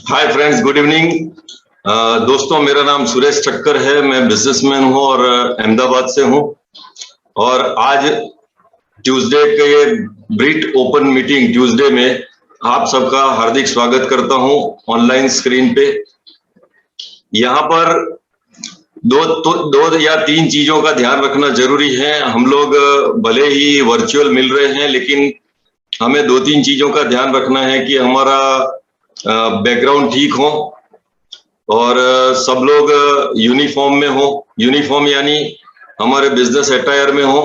Hi friends, good evening. दोस्तों, मेरा नाम सुरेश ठक्कर है। मैं बिजनेसमैन हूं और अहमदाबाद से हूं। और आज ट्यूसडे के ये ब्रीट ओपन मीटिंग ट्यूसडे में आप सबका हार्दिक स्वागत करता हूं ऑनलाइन स्क्रीन पे। यहाँ पर दो या तीन चीजों का ध्यान रखना जरूरी है। हम लोग भले ही वर्चुअल मिल रहे हैं, लेकिन हमें दो तीन चीजों का ध्यान रखना है कि हमारा बैकग्राउंड ठीक हो और सब लोग यूनिफॉर्म में हो। यूनिफॉर्म यानी हमारे बिजनेस अटायर में हो।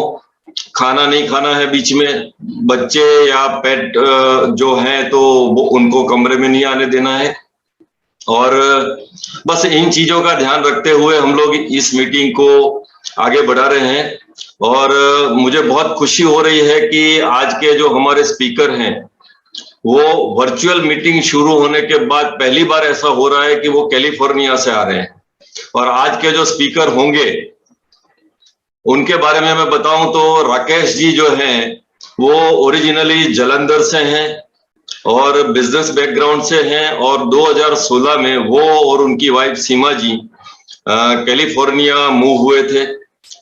खाना नहीं खाना है बीच में। बच्चे या पेट जो हैं तो वो उनको कमरे में नहीं आने देना है। और बस इन चीजों का ध्यान रखते हुए हम लोग इस मीटिंग को आगे बढ़ा रहे हैं। और मुझे बहुत खुशी हो रही है कि आज के जो हमारे स्पीकर हैं वो वर्चुअल मीटिंग शुरू होने के बाद पहली बार ऐसा हो रहा है कि वो कैलिफोर्निया से आ रहे हैं। और आज के जो स्पीकर होंगे उनके बारे में मैं बताऊं तो राकेश जी जो हैं वो ओरिजिनली जालंधर से हैं और बिजनेस बैकग्राउंड से हैं। और 2016 में वो और उनकी वाइफ सीमा जी कैलिफोर्निया मूव हुए थे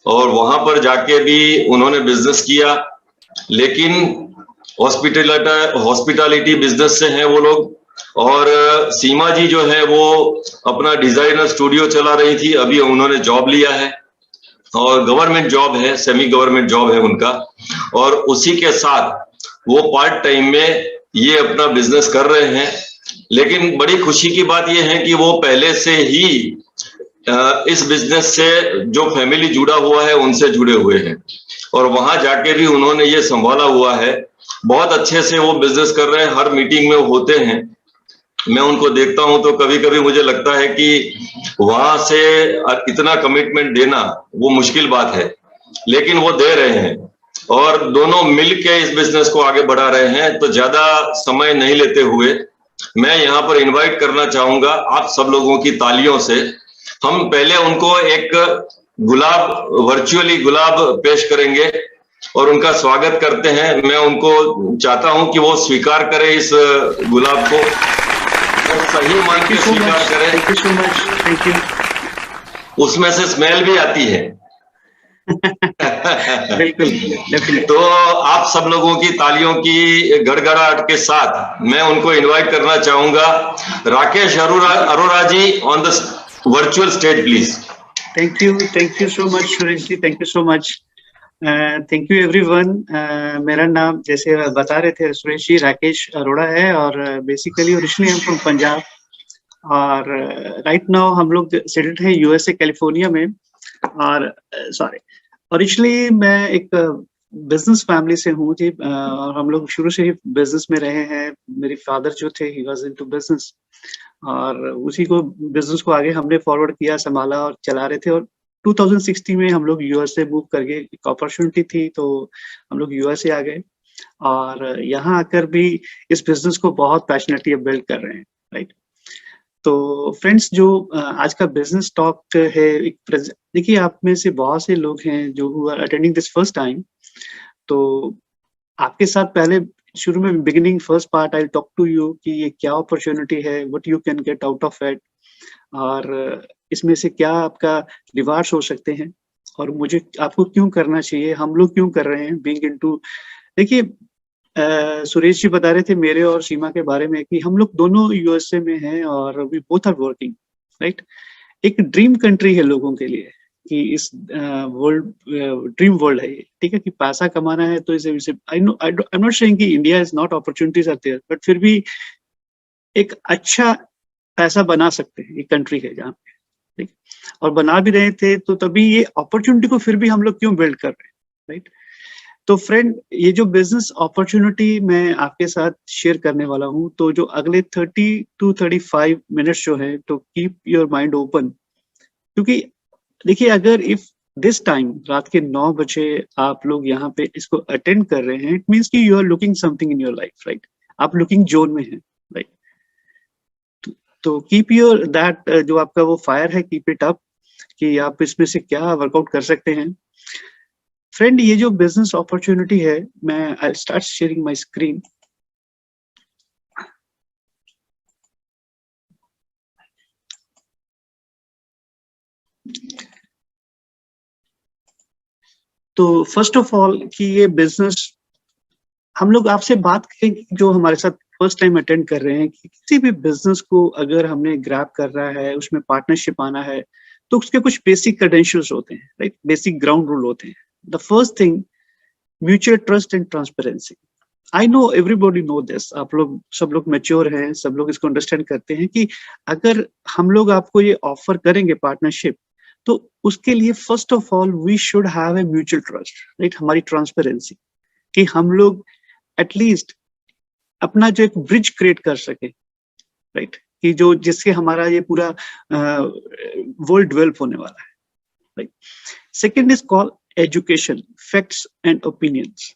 और वहां पर जाके भी उन्होंने बिजनेस किया। लेकिन हॉस्पिटैलिटी बिजनेस से हैं वो लोग। और सीमा जी जो है वो अपना डिजाइनर स्टूडियो चला रही थी। अभी उन्होंने जॉब लिया है और गवर्नमेंट जॉब है, सेमी गवर्नमेंट जॉब है उनका। और उसी के साथ वो पार्ट टाइम में ये अपना बिजनेस कर रहे हैं। लेकिन बड़ी खुशी की बात ये है कि वो पहले से ही इस बिजनेस से जो फैमिली जुड़ा हुआ है उनसे जुड़े हुए हैं और वहां जाके भी उन्होंने ये संभाला हुआ है। बहुत अच्छे से वो बिजनेस कर रहे हैं। हर मीटिंग में वो होते हैं, मैं उनको देखता हूं तो कभी कभी मुझे लगता है कि वहां से इतना कमिटमेंट देना वो मुश्किल बात है, लेकिन वो दे रहे हैं और दोनों मिलके इस बिजनेस को आगे बढ़ा रहे हैं। तो ज्यादा समय नहीं लेते हुए मैं यहाँ पर इनवाइट करना चाहूंगा आप सब लोगों की तालियों से। हम पहले उनको एक वर्चुअली गुलाब पेश करेंगे और उनका स्वागत करते हैं। मैं उनको चाहता हूं कि वो स्वीकार करें इस गुलाब को और सही मान के स्वीकार करें। Thank you so much. Thank you. उसमें से स्मेल भी आती है। बिल्कुल। तो आप सब लोगों की तालियों की गड़गड़ाहट के साथ मैं उनको इनवाइट करना चाहूंगा। Rakesh Arora ji on the virtual stage please. Thank you so much Suresh ji. Thank you so much. Thank you everyone. मेरा नाम जैसे बता रहे थे सुरेश जी राकेश अरोड़ा है और बेसिकली ओरिजिनली हम फ्रॉम पंजाब और राइट नाउ हम लोग सेटल्ड हैं यूएसए कैलिफोर्निया में। और सॉरी, ओरिजिनली मैं एक बिजनेस फैमिली से हूँ जी और हम लोग शुरू से ही बिजनेस में रहे हैं। मेरे फादर जो थे ही वाज इनटू बिजनेस और उसी को बिजनेस को आगे हमने फॉरवर्ड किया, संभाला और चला रहे थे। और 2016 में हम लोग यूएसए मूव करके एक अपॉर्चुनिटी थी तो हम लोग यूएसए आ गए और यहाँ आकर भी इस बिजनेस को बहुत पैशनेटली बिल्ड कर रहे हैं। राइट। तो फ्रेंड्स, जो आज का बिजनेस टॉक है, एक देखिए आप में से बहुत से लोग हैं जो who are attending this first time. तो आपके साथ पहले शुरू में beginning first part I talk to you कि ये क्या अपॉर्चुनिटी है, what you can get out of it और इसमें से क्या आपका रिवार्ड्स हो सकते हैं और मुझे आपको क्यों करना चाहिए, हम लोग क्यों कर रहे हैं बीइंग इनटू। देखिए सुरेश जी बता रहे थे मेरे और सीमा के बारे में कि हम लोग दोनों यूएसए में हैं और we both are working. Right. एक ड्रीम कंट्री है लोगों के लिए कि इस वर्ल्ड ड्रीम वर्ल्ड है ये, ठीक है, कि पैसा कमाना है तो इसे आई एम नॉट सेइंग कि India is not opportunities are there, but फिर भी एक अच्छा पैसा बना सकते हैं। एक कंट्री है जहाँ पे, ठीक, और बना भी रहे थे तो तभी ये अपॉर्चुनिटी को फिर भी हम लोग क्यों बिल्ड कर रहे हैं। राइट। तो फ्रेंड, ये जो बिजनेस अपॉर्चुनिटी मैं आपके साथ शेयर करने वाला हूँ, तो जो अगले 30 to 35 मिनट्स जो है तो कीप योर माइंड ओपन। क्योंकि देखिए अगर इफ दिस टाइम रात के 9 बजे आप लोग यहाँ पे इसको अटेंड कर रहे हैं, इट मीन्स कि you are looking something in your life. Right. आप लुकिंग जोन में हैं। राइट। तो कीप योर दैट जो आपका वो फायर है, कीप इट अप कि आप इसमें से क्या वर्कआउट कर सकते हैं। फ्रेंड, ये जो बिजनेस अपॉर्चुनिटी है, मैं I start sharing my screen. तो फर्स्ट ऑफ ऑल कि ये बिजनेस हम लोग आपसे बात करेंगे, जो हमारे साथ फर्स्ट टाइम अटेंड कर रहे हैं, कि किसी भी बिजनेस को अगर हमने ग्रैब कर रहा है, उसमें पार्टनरशिप आना है, तो उसके कुछ बेसिक क्रेडेंशियल्स होते हैं, राइट? बेसिक ग्राउंड रूल होते हैं. The first thing, mutual trust and transparency. I know everybody know this. आप लोग सब लोग मैच्योर हैं, सब लोग इसको अंडरस्टैंड करते हैं कि अगर हम लोग आपको ये ऑफर करेंगे पार्टनरशिप, तो उसके लिए first of all we should have a mutual trust, right? हमारी ट्रांसपेरेंसी, कि हम लोग एटलीस्ट अपना जो एक ब्रिज क्रिएट कर सके, राइट? कि जो जिससे हमारा ये पूरा वर्ल्ड डेवलप होने वाला है, right? Second is called education, facts and opinions.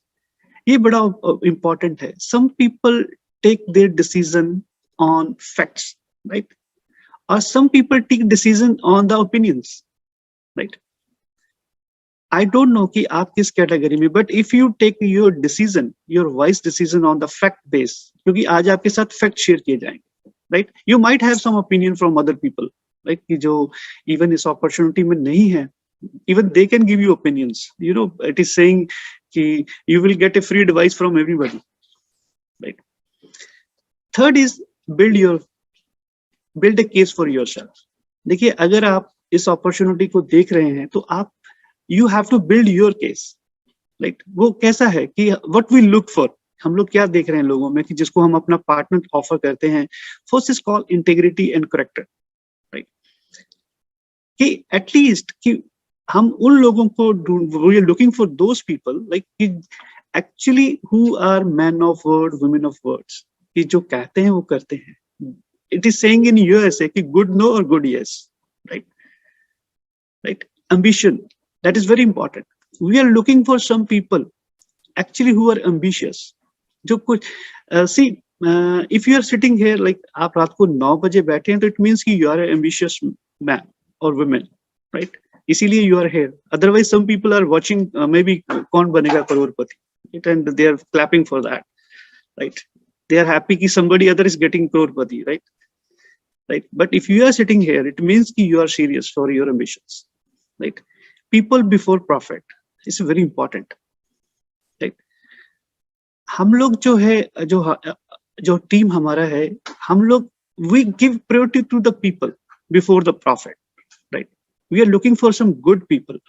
ये बड़ा इंपॉर्टेंट है. Some people take their decision on facts, right? और some people take decision on the opinions, right? I don't know कि आप किस कैटेगरी में, but if you take your decision, your wise decision on the fact base, क्योंकि आज आपके साथ fact share किए जाएंगे, right? You might have some opinion from other people, right? कि जो even इस opportunity में नहीं है, even they can give you opinions. You know, it is saying कि you will get a free advice from everybody, right? Third is build a case for yourself. देखिए, अगर आप इस opportunity को देख रहे हैं, तो आप you have to build your case, right? वो कैसा है कि what we look for, हम लोग क्या देख रहे हैं लोगों में कि जिसको हम अपना पार्टनर ऑफर करते हैं. First is called integrity and character, right? कि एटलीस्ट कि हम उन लोगों को we are looking for those people, like कि actually who are man of word, women of words, कि जो कहते हैं वो करते हैं. It is saying in USA कि गुड नो और good yes, right? Right? Ambition, that is very important. We are looking for some people actually who are ambitious. जो कुछ see, if you are sitting here like आप रात को 9 बजे बैठे हैं, तो it means कि you are an ambitious man or woman, right? इसीलिए you are here. Otherwise some people are watching maybe कौन बनेगा करोड़पति, right? And they are clapping for that, right? They are happy कि somebody other is getting Crorepati, right? Right? But if you are sitting here, it means कि you are serious for your ambitions, right? People before profit is very important, right? हम लोग जो है, जो team हमारा है, हम लोग we give priority to the people before the profit, right? We are looking for some good people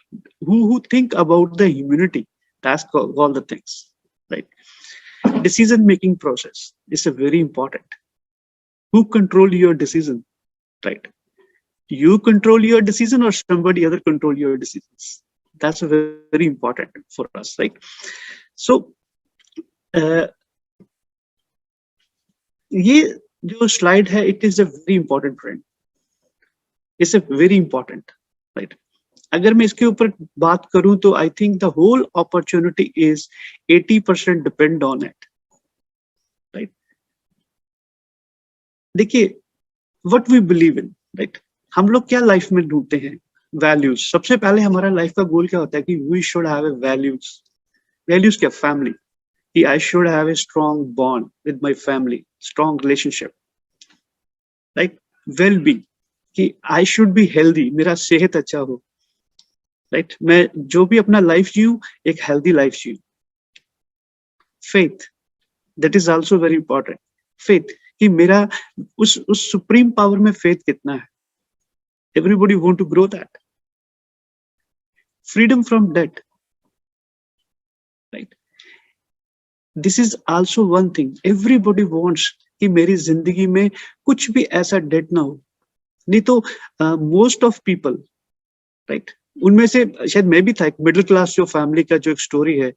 who think about the humanity. That's all the things, right? Decision making process is a very important. Who control your decision, right? You control your decision or somebody other control your decisions? That's very, very important for us, right? So ये जो slide है, it is a very important friend. It's a very important, right? अगर मैं इसके ऊपर बात करूं तो I think the whole opportunity is 80% depend on it, right? देखिए, what we believe in, right? हम लोग क्या लाइफ में ढूंढते हैं? वैल्यूज. सबसे पहले हमारा लाइफ का गोल क्या होता है कि we should have a values. Values क्या? फैमिली, कि I should have a strong bond with my family, strong relationship, right? Well being, कि आई शुड बी हेल्दी, मेरा सेहत अच्छा हो, राइट? मैं जो भी अपना लाइफ जीऊं, एक हेल्दी लाइफ जीऊं. Faith, that is also very important. Faith, कि मेरा उस सुप्रीम पावर में फेथ कितना है. Everybody want to grow that. Freedom from debt, right? This is also one thing. Everybody wants कि मेरी जिंदगी में कुछ भी ऐसा डेट ना हो. नहीं तो most of people, right? उनमें से शायद मैं भी था, एक मिडिल क्लास जो फैमिली का जो एक स्टोरी है,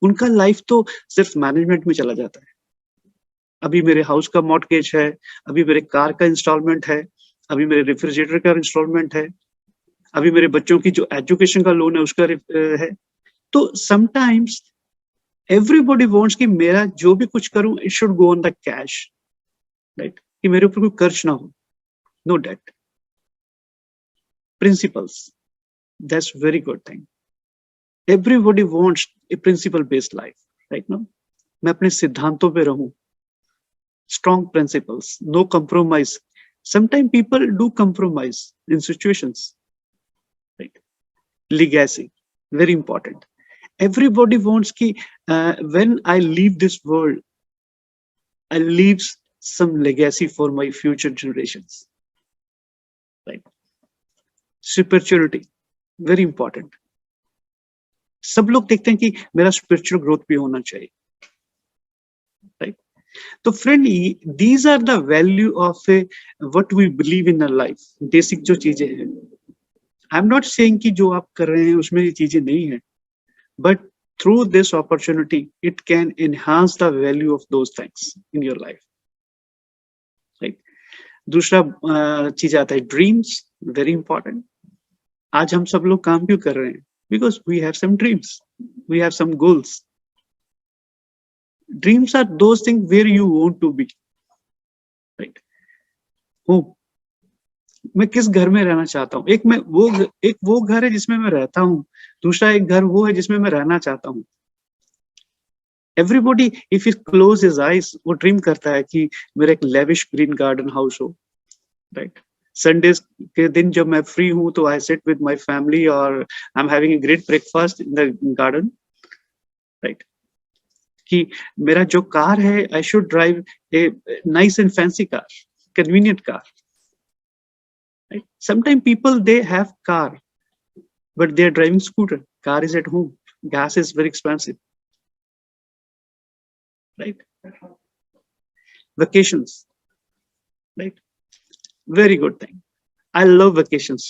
उनका लाइफ तो सिर्फ मैनेजमेंट में चला जाता है. अभी मेरे हाउस का मॉर्टगेज है, अभी मेरे कार का इंस्टॉलमेंट है, अभी मेरे रेफ्रिजरेटर का इंस्टॉलमेंट है, अभी मेरे बच्चों की जो एजुकेशन का लोन है उसका है. तो समटाइम्स एवरीबॉडी वांट्स कि मेरा जो भी कुछ करूं, it should go on the cash, right? कि मेरे ऊपर कोई कर्ज ना हो, no debt. Principles, that's very good thing. Everybody wants a principle based life, right? No, मैं अपने सिद्धांतों पे रहूं, strong principles, no compromise. Sometimes people do compromise in situations, right? Legacy, very important. Everybody wants कि when I leave this world, I leave some legacy for my future generations. Right? Spirituality, very important. सब लोग देखते हैं कि मेरा spiritual growth भी होना चाहिए. Right? तो friend, these are the value of what we believe in our life. Basic जो चीजें हैं. I'm not saying कि जो आप कर रहे हैं उसमें ये चीजें नहीं है, but through this opportunity, it can enhance the value of those things in your life. Right? दूसरा चीज आता है ड्रीम्स, वेरी इंपॉर्टेंट. आज हम सब लोग काम क्यों कर रहे हैं? Because we have some dreams, we have some goals. Dreams are those things where you want to be. Right? Home. मैं किस घर में रहना चाहता हूँ? एक वो घर है जिसमें मैं रहता हूँ, दूसरा एक घर वो है जिसमें मैं रहना चाहता हूँ. Everybody, if he close his eyes, वो ड्रीम करता है कि मेरा एक लेविश ग्रीन गार्डन हाउस हो. राइट? संडेज के दिन जब मैं फ्री हूँ तो I sit with my family और I am having a great breakfast in the garden. Right? कि मेरा जो कार है, I should drive a nice and fancy car, convenient car. Right? Sometimes people, they have car, but they are driving scooter. Car is at home. Gas is very expensive. Right? Vacations. Right? Very good thing. I love vacations.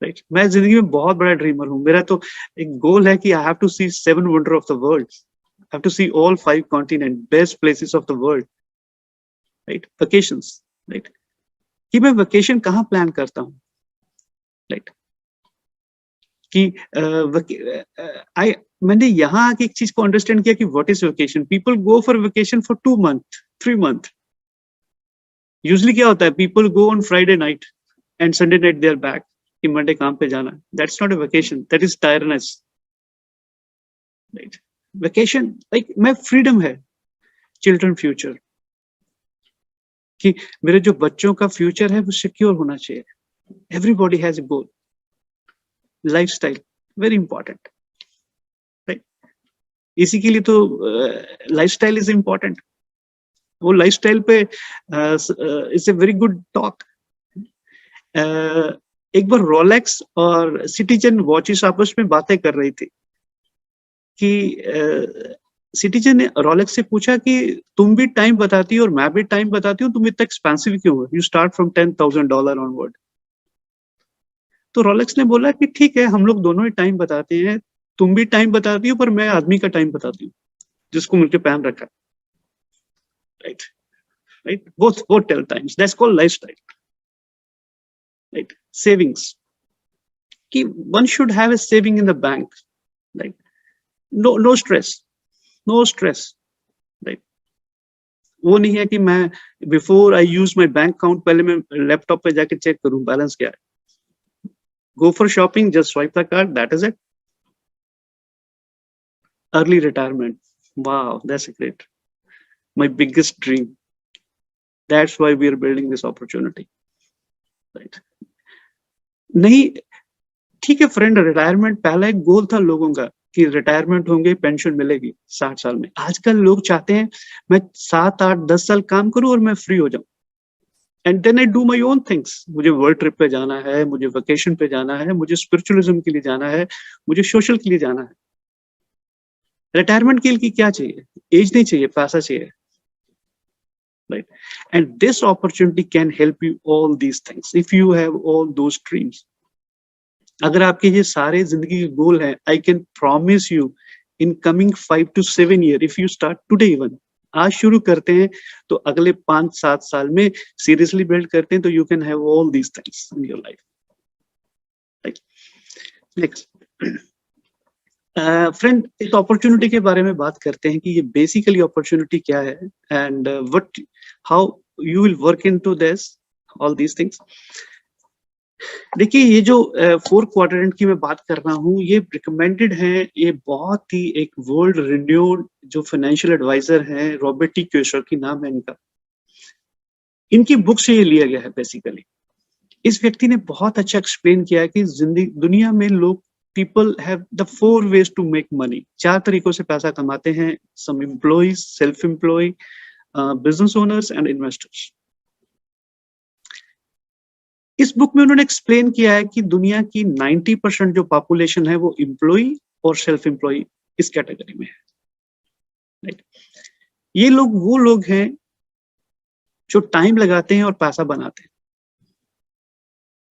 Right? मैं जिंदगी में बहुत बड़ा dreamer हूँ. मेरा तो एक गोल है कि I have to see 7 wonders of the world. I have to see all 5 continents, best places of the world. Right? Vacations. Right? कि मैं वेकेशन कहाँ प्लान करता हूँ. राइट? कि मैंने यहाँ आके एक चीज को अंडरस्टैंड किया कि what is vacation. People go for vacation for 2 months, 3 months. Usually क्या होता है, people go on Friday night and Sunday night they are back, कि मंडे काम पे जाना. That's not a vacation, that is tiredness. Right? Vacation like मैं freedom है, children future, कि मेरे जो बच्चों का फ्यूचर है वो सिक्योर होना चाहिए. Everybody has a goal. Lifestyle very important. Right? इसी के लिए तो लाइफस्टाइल इज इंपॉर्टेंट. वो लाइफस्टाइल पे it's a very good talk. एक बार रोलेक्स और सिटीजन वॉचेस आपस में बातें कर रही थी कि सिटीजन ने रोलेक्स से पूछा कि तुम भी टाइम बताती हो और मैं भी टाइम बताती हूँ, तुम इतना एक्सपेंसिव क्यों हो? You start from $10,000 onward. तो रोलेक्स ने बोला कि ठीक है, हम लोग दोनों ही टाइम बताते हैं, तुम भी टाइम बताती हो पर मैं आदमी का टाइम बताती हूँ जिसको मिलके पहन रखा है. Right? Right? Both tell times. That's called lifestyle. Right? Savings, कि one should have a saving in the bank. Right? No stress, no stress. Right? वो नहीं है कि मैं before I use my bank account पहले मैं लैपटॉप पे जाके चेक करूं बैलेंस क्या है. Go for shopping, just swipe the card, that is it. Early retirement, wow, that's great. My biggest dream. That's why we are building this opportunity. Right? नहीं, ठीक है फ्रेंड, रिटायरमेंट पहला एक गोल था लोगों का कि रिटायरमेंट होंगे, पेंशन मिलेगी 60 साल में. आजकल लोग चाहते हैं मैं 7, 8, 10 साल काम करूं और मैं फ्री हो जाऊं, and then I do my own things. मुझे वर्ल्ड ट्रिप पे जाना है, मुझे वेकेशन पे जाना है, मुझे स्पिरिचुअलिज्म के लिए जाना है, मुझे सोशल के लिए जाना है. रिटायरमेंट के लिए क्या चाहिए? एज नहीं चाहिए, पैसा चाहिए. Right? And this opportunity can help you all these things if you have all those dreams. अगर आपके ये सारे जिंदगी के गोल हैं, I can promise you in coming 5 to 7 years, if you start today, even आज शुरू करते हैं तो अगले 5-7 साल में सीरियसली बिल्ड करते हैं तो you can have all these things in your life. Right? Next friend, एक अपॉर्चुनिटी के बारे में बात करते हैं कि ये बेसिकली अपॉर्चुनिटी क्या है and what how you will work into this all these things. देखिए, ये जो 4 क्वाड्रेंट की मैं बात कर रहा हूँ, ये रिकमेंडेड है. ये बहुत ही एक वर्ल्ड रिन्यूड जो फाइनेंशियल एडवाइजर हैं, रॉबर्ट टी क्योसाकी नाम है इनका, इनकी बुक से ये लिया गया है. बेसिकली इस व्यक्ति ने बहुत अच्छा एक्सप्लेन किया है कि जिंदगी दुनिया में लोग people have the 4 ways to make money. 4 तरीकों से पैसा कमाते हैं some employees, self-employed, business owners and investors. इस बुक में उन्होंने एक्सप्लेन किया है कि दुनिया की 90% जो पॉपुलेशन है वो एम्प्लॉय और सेल्फ एम्प्लॉय इस कैटेगरी में है, राइट। ये लोग वो लोग हैं जो टाइम लगाते हैं और पैसा बनाते हैं,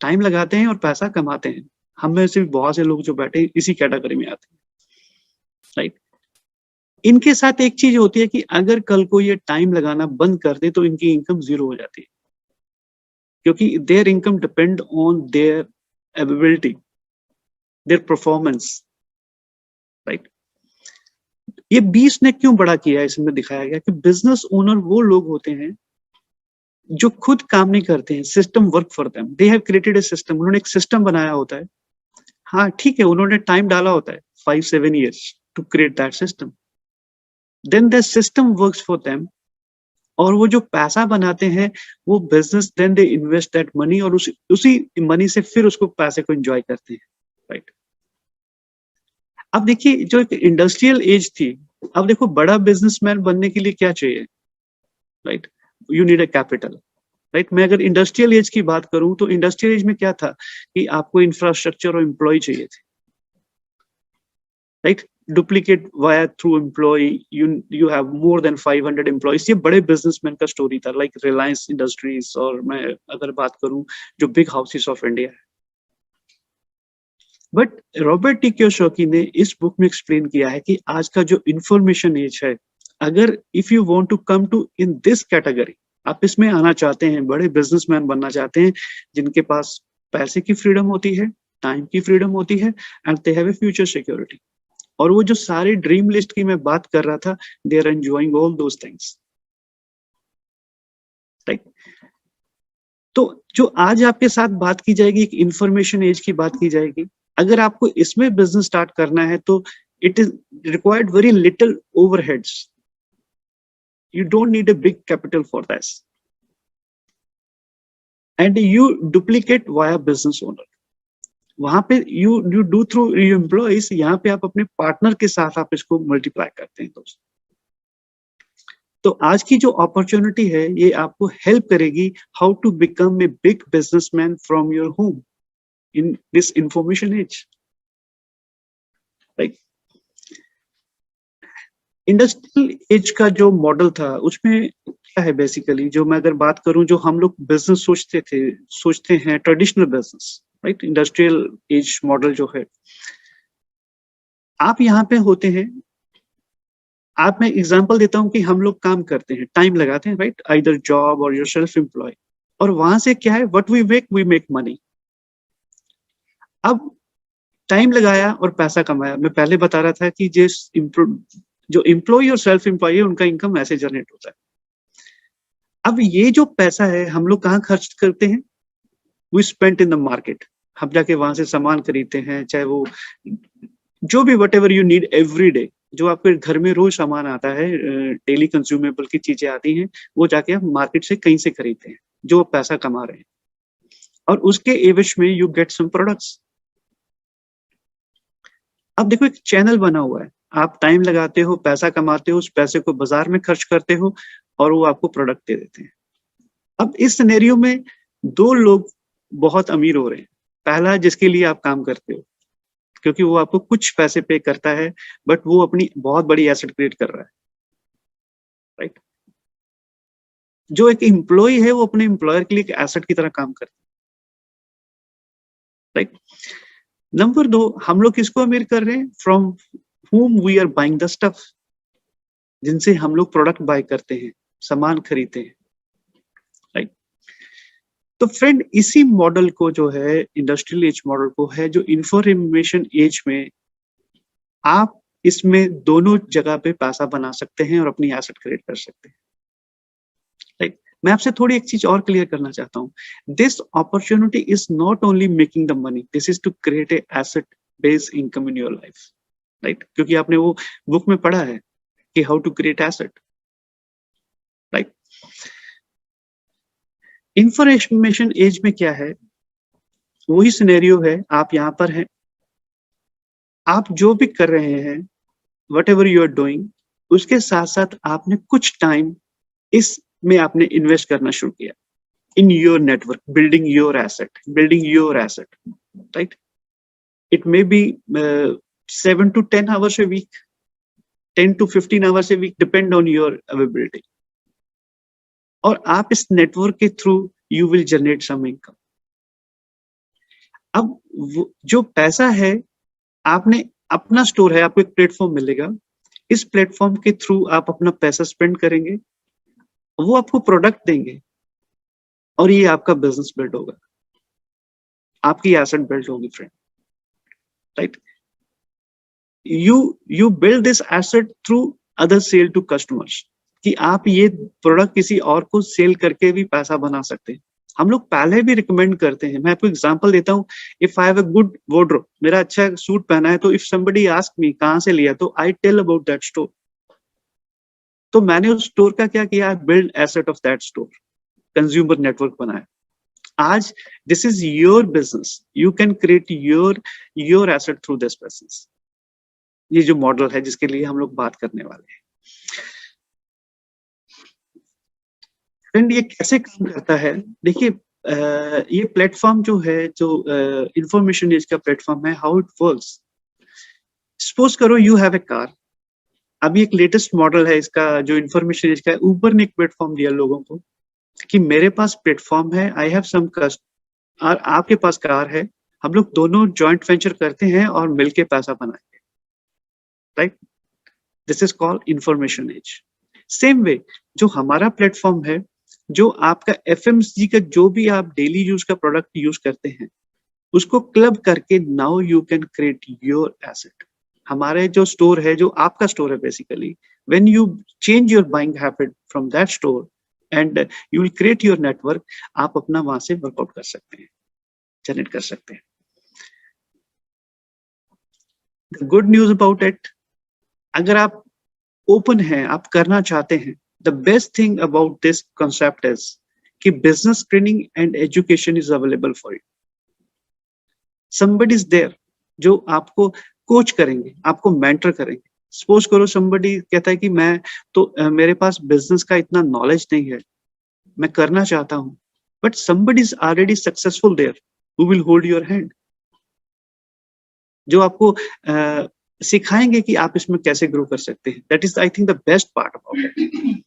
टाइम लगाते हैं और पैसा कमाते हैं। हम में से भी बहुत से लोग जो बैठे इसी कैटेगरी में आते हैं, राइट। इनके साथ एक चीज होती है कि अगर कल को ये टाइम लगाना बंद कर दे तो इनकी इनकम 0 हो जाती है, क्योंकि there income depend on their ability, their performance, right. ये 20 ने क्यों बड़ा किया है, इसमें दिखाया गया कि बिजनेस ओनर वो लोग होते हैं जो खुद काम नहीं करते हैं, system work for them, they have created a system. उन्होंने एक सिस्टम बनाया होता है, हाँ ठीक है, उन्होंने टाइम डाला होता है 5-7 years to create that system, then the system works for them, और वो जो पैसा बनाते हैं वो business, then they invest that money, और उसी मनी से फिर उसको पैसे को एंजॉय करते हैं, राइट। अब देखिए, जो एक इंडस्ट्रियल एज थी, अब देखो बड़ा बिजनेसमैन बनने के लिए क्या चाहिए, right, you need a capital, right. मैं अगर इंडस्ट्रियल एज की बात करूं तो इंडस्ट्रियल एज में क्या था कि आपको इंफ्रास्ट्रक्चर और एम्प्लॉय चाहिए थे, right. Duplicate via through employ, you have more than 500 employees. ये बड़े बिजनेसमैन का स्टोरी था, लाइक रिलायंस इंडस्ट्रीज, और मैं अगर बात करूं जो बिग हाउसेस ऑफ इंडिया है। बट रॉबर्ट टी कियोसाकी ने इस बुक में एक्सप्लेन किया है कि आज का जो इंफॉर्मेशन एज है, अगर if you want to come to in this category, आप इसमें आना चाहते हैं, बड़े बिजनेसमैन बनना चाहते हैं जिनके पास पैसे की फ्रीडम होती है, टाइम की फ्रीडम होती है, and they have a future security, और वो जो सारे ड्रीम लिस्ट की मैं बात कर रहा था, they are enjoying all those things, right. तो जो आज आपके साथ बात की जाएगी, एक इंफॉर्मेशन एज की बात की जाएगी। अगर आपको इसमें बिजनेस स्टार्ट करना है तो it is required very little overheads, you don't need a big capital for this, and you duplicate via business owner. वहां पे you do through your employees, यहाँ पे आप अपने पार्टनर के साथ आप इसको मल्टीप्लाई करते हैं दोस्त। तो आज की जो अपॉर्चुनिटी है ये आपको हेल्प करेगी how to become a big businessman from your home in this information age, right. Industrial age का जो मॉडल था उसमें क्या है बेसिकली, जो मैं अगर बात करूं, जो हम लोग बिजनेस सोचते हैं traditional business, right. Industrial as model जो है, आप यहाँ पे होते हैं, आप मैं एग्जांपल देता हूं कि हम लोग काम करते हैं, टाइम लगाते हैं, राइट, आइदर जॉब और योर सेल्फ एम्प्लॉय, और वहां से क्या है, व्हाट वी मेक मनी। अब टाइम लगाया और पैसा कमाया, मैं पहले बता रहा था कि जो एम्प्लॉय और सेल्फ एम्प्लॉय है उनका इनकम ऐसे जनरेट होता है। अब ये जो पैसा है हम लोग कहाँ खर्च करते हैं, we spend in the market, हम जाके वहां से सामान खरीदते हैं, चाहे वो जो भी what ever you need every day, जो आपके घर में रोज सामान आता है, डेली कंज्यूमेबल की चीजें आती हैं, वो जाके आप मार्केट से कहीं से खरीदते हैं जो पैसा कमा रहे हैं, और उसके एवज में यू गेट सम प्रोडक्ट्स। अब देखो, एक चैनल बना हुआ है, आप टाइम लगाते हो, पैसा कमाते हो, उस पैसे को बाजार में खर्च करते हो और वो आपको प्रोडक्ट दे देते हैं। अब इस सिनेरियो में 2 लोग बहुत अमीर हो रहे हैं। पहला जिसके लिए आप काम करते हो, क्योंकि वो आपको कुछ पैसे पे करता है, बट वो अपनी बहुत बड़ी एसेट क्रिएट कर रहा है, राइट। जो एक एम्प्लॉय है वो अपने एम्प्लॉयर के लिए एक एसेट की तरह काम करता है, राइट। नंबर 2, हम लोग किसको अमीर कर रहे हैं, from whom we are buying the stuff, जिनसे हम लोग प्रोडक्ट बाय करते हैं, सामान खरीदते हैं, राइट। तो फ्रेंड, इसी मॉडल को जो है, इंडस्ट्रियल एज मॉडल को है, जो इंफॉर्मेशन एज में आप इसमें दोनों जगह पे पैसा बना सकते हैं और अपनी एसेट क्रिएट कर सकते हैं, राइट। मैं आपसे थोड़ी एक चीज और क्लियर करना चाहता हूँ, this opportunity is not only making the money, this is to create a asset based income in your life, right. क्योंकि आपने वो बुक में पढ़ा है कि how to create asset, right. Information age में क्या है, वही सिनेरियो है, आप यहाँ पर हैं, आप जो भी कर रहे हैं, whatever you are doing, उसके साथ साथ आपने कुछ टाइम इसमें आपने इन्वेस्ट करना शुरू किया in your network, building your asset, right? It may be 7 to 10 hours a week, 10 to 15 hours a week, depend on your availability. और आप इस नेटवर्क के through you will generate some income. अब जो पैसा है, आपने अपना स्टोर है, आपको एक प्लेटफॉर्म मिलेगा, इस प्लेटफॉर्म के थ्रू आप अपना पैसा स्पेंड करेंगे, वो आपको प्रोडक्ट देंगे और ये आपका बिजनेस बिल्ड होगा, आपकी एसेट बिल्ड होगी friend, right? you build this asset through other sale to customers, कि आप ये प्रोडक्ट किसी और को सेल करके भी पैसा बना सकते हैं। हम लोग पहले भी रिकमेंड करते हैं। मैं आपको एग्जांपल देता हूँ, if I have a good wardrobe, मेरा अच्छा सूट पहना है, तो इफ somebody ask me कहाँ से लिया, तो I tell about that store. तो मैंने उस स्टोर का क्या किया, build asset of that store, consumer network बनाया। आज this is your business, you can create your asset through this business. ये जो मॉडल है जिसके लिए हम लोग बात करने वाले हैं, फ्रेंड, ये कैसे काम करता है? देखिए, ये प्लेटफॉर्म जो है, जो इंफॉर्मेशन एज का प्लेटफॉर्म है, हाउ इट वर्क्स। सपोज करो यू हैव ए कार, अभी एक लेटेस्ट मॉडल है इसका जो इंफॉर्मेशन एज का है, ऊबर ने एक प्लेटफॉर्म दिया लोगों को कि मेरे पास प्लेटफॉर्म है, आई हैव सम कस्ट, और आपके पास कार है, हम लोग दोनों जॉइंट वेंचर करते हैं और मिलके पैसा बनाएंगे, राइट? This is called information age. Same way जो हमारा प्लेटफॉर्म है, जो आपका एफएमसीजी का जो भी आप डेली यूज का प्रोडक्ट यूज करते हैं, उसको क्लब करके now you can create your asset. हमारे जो स्टोर है, जो आपका स्टोर है, basically when you change your buying habit from that store and you will create your network, आप अपना वहां से वर्कआउट कर सकते हैं, जनरेट कर सकते हैं। The good news about it, अगर आप ओपन हैं, आप करना चाहते हैं, the best thing about this concept is कि business training and education is available for you. somebody is there जो आपको कोच करेंगे, आपको मेंटर करेंगे। सपोज करो somebody कहता है कि मैं तो मेरे पास बिजनेस का इतना नॉलेज नहीं है, मैं करना चाहता हूं, but somebody is already successful there who will hold your hand, जो आपको सिखाएंगे कि आप इसमें कैसे ग्रो कर सकते हैं। That is I think the best part about it.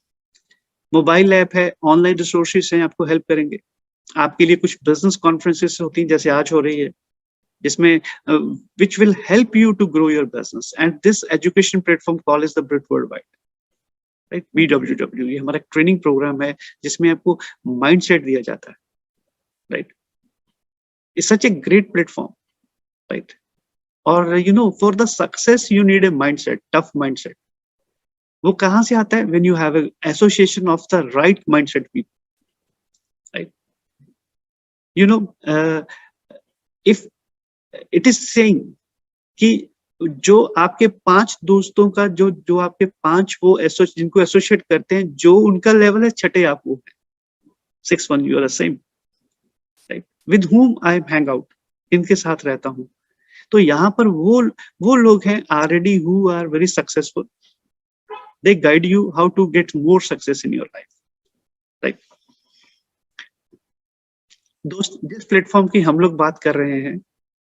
Mobile app है, ऑनलाइन रिसोर्सेज हैं, आपको हेल्प करेंगे। आपके लिए कुछ बिजनेस कॉन्फ्रेंसेस होती हैं जैसे आज हो रही है, जिसमें which will help you to grow your business, and this education platform call is the Brit World Wide, right? BWW, ये हमारा ट्रेनिंग प्रोग्राम है जिसमें आपको माइंडसेट दिया जाता है, right? It's such a great platform, right? और you know, for the success you need a mindset, tough mindset. वो कहाँ से आता है? When you have association of the right mindset people, right? You know, if it is saying कि जो आपके 5 दोस्तों का जो आपके 5 वो जिनको एसोसिएट करते हैं, जो उनका लेवल है, छठे आप वो है, 6 1 you are the same, right? With whom I hang out, इनके साथ रहता हूँ। तो यहाँ पर वो लोग हैं already who are very successful. They guide you how to get more success in your life, right? दोस्त, जिस प्लेटफॉर्म की हम लोग बात कर रहे हैं,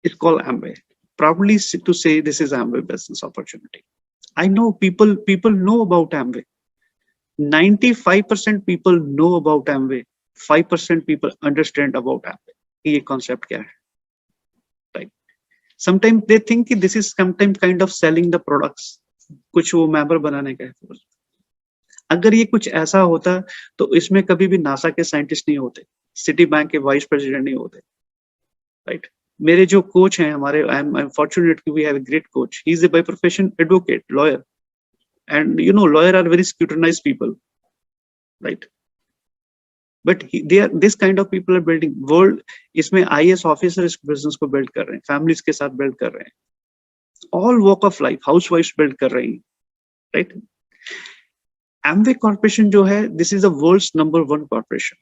it's called Amway. Proudly to say this is Amway business opportunity. I know people know about Amway. 95% people know about Amway. 5% people understand about Amway. ये concept क्या है, right? Sometimes they think कि this is sometimes kind of selling the products. कुछ वो member बनाने का है। अगर ये कुछ ऐसा होता तो इसमें कभी भी नासा के साइंटिस्ट नहीं होते, सिटी बैंक के वाइस प्रेसिडेंट नहीं होते, राइट? मेरे जो कोच हैं हमारे, आई एम फॉर्चुनेट कि we have a great coach. He is a by profession advocate, lawyer, and you know, lawyer are very scrutinized people, right? But they are, this kind of people are building world. इसमें IAS officer इस business को build कर रहे हैं, families के साथ build कर रहे हैं, all walk of life, house wife build कर रही हैं, राइट? Amway कॉर्पोरेशन जो है, this is the world's number 1 corporation,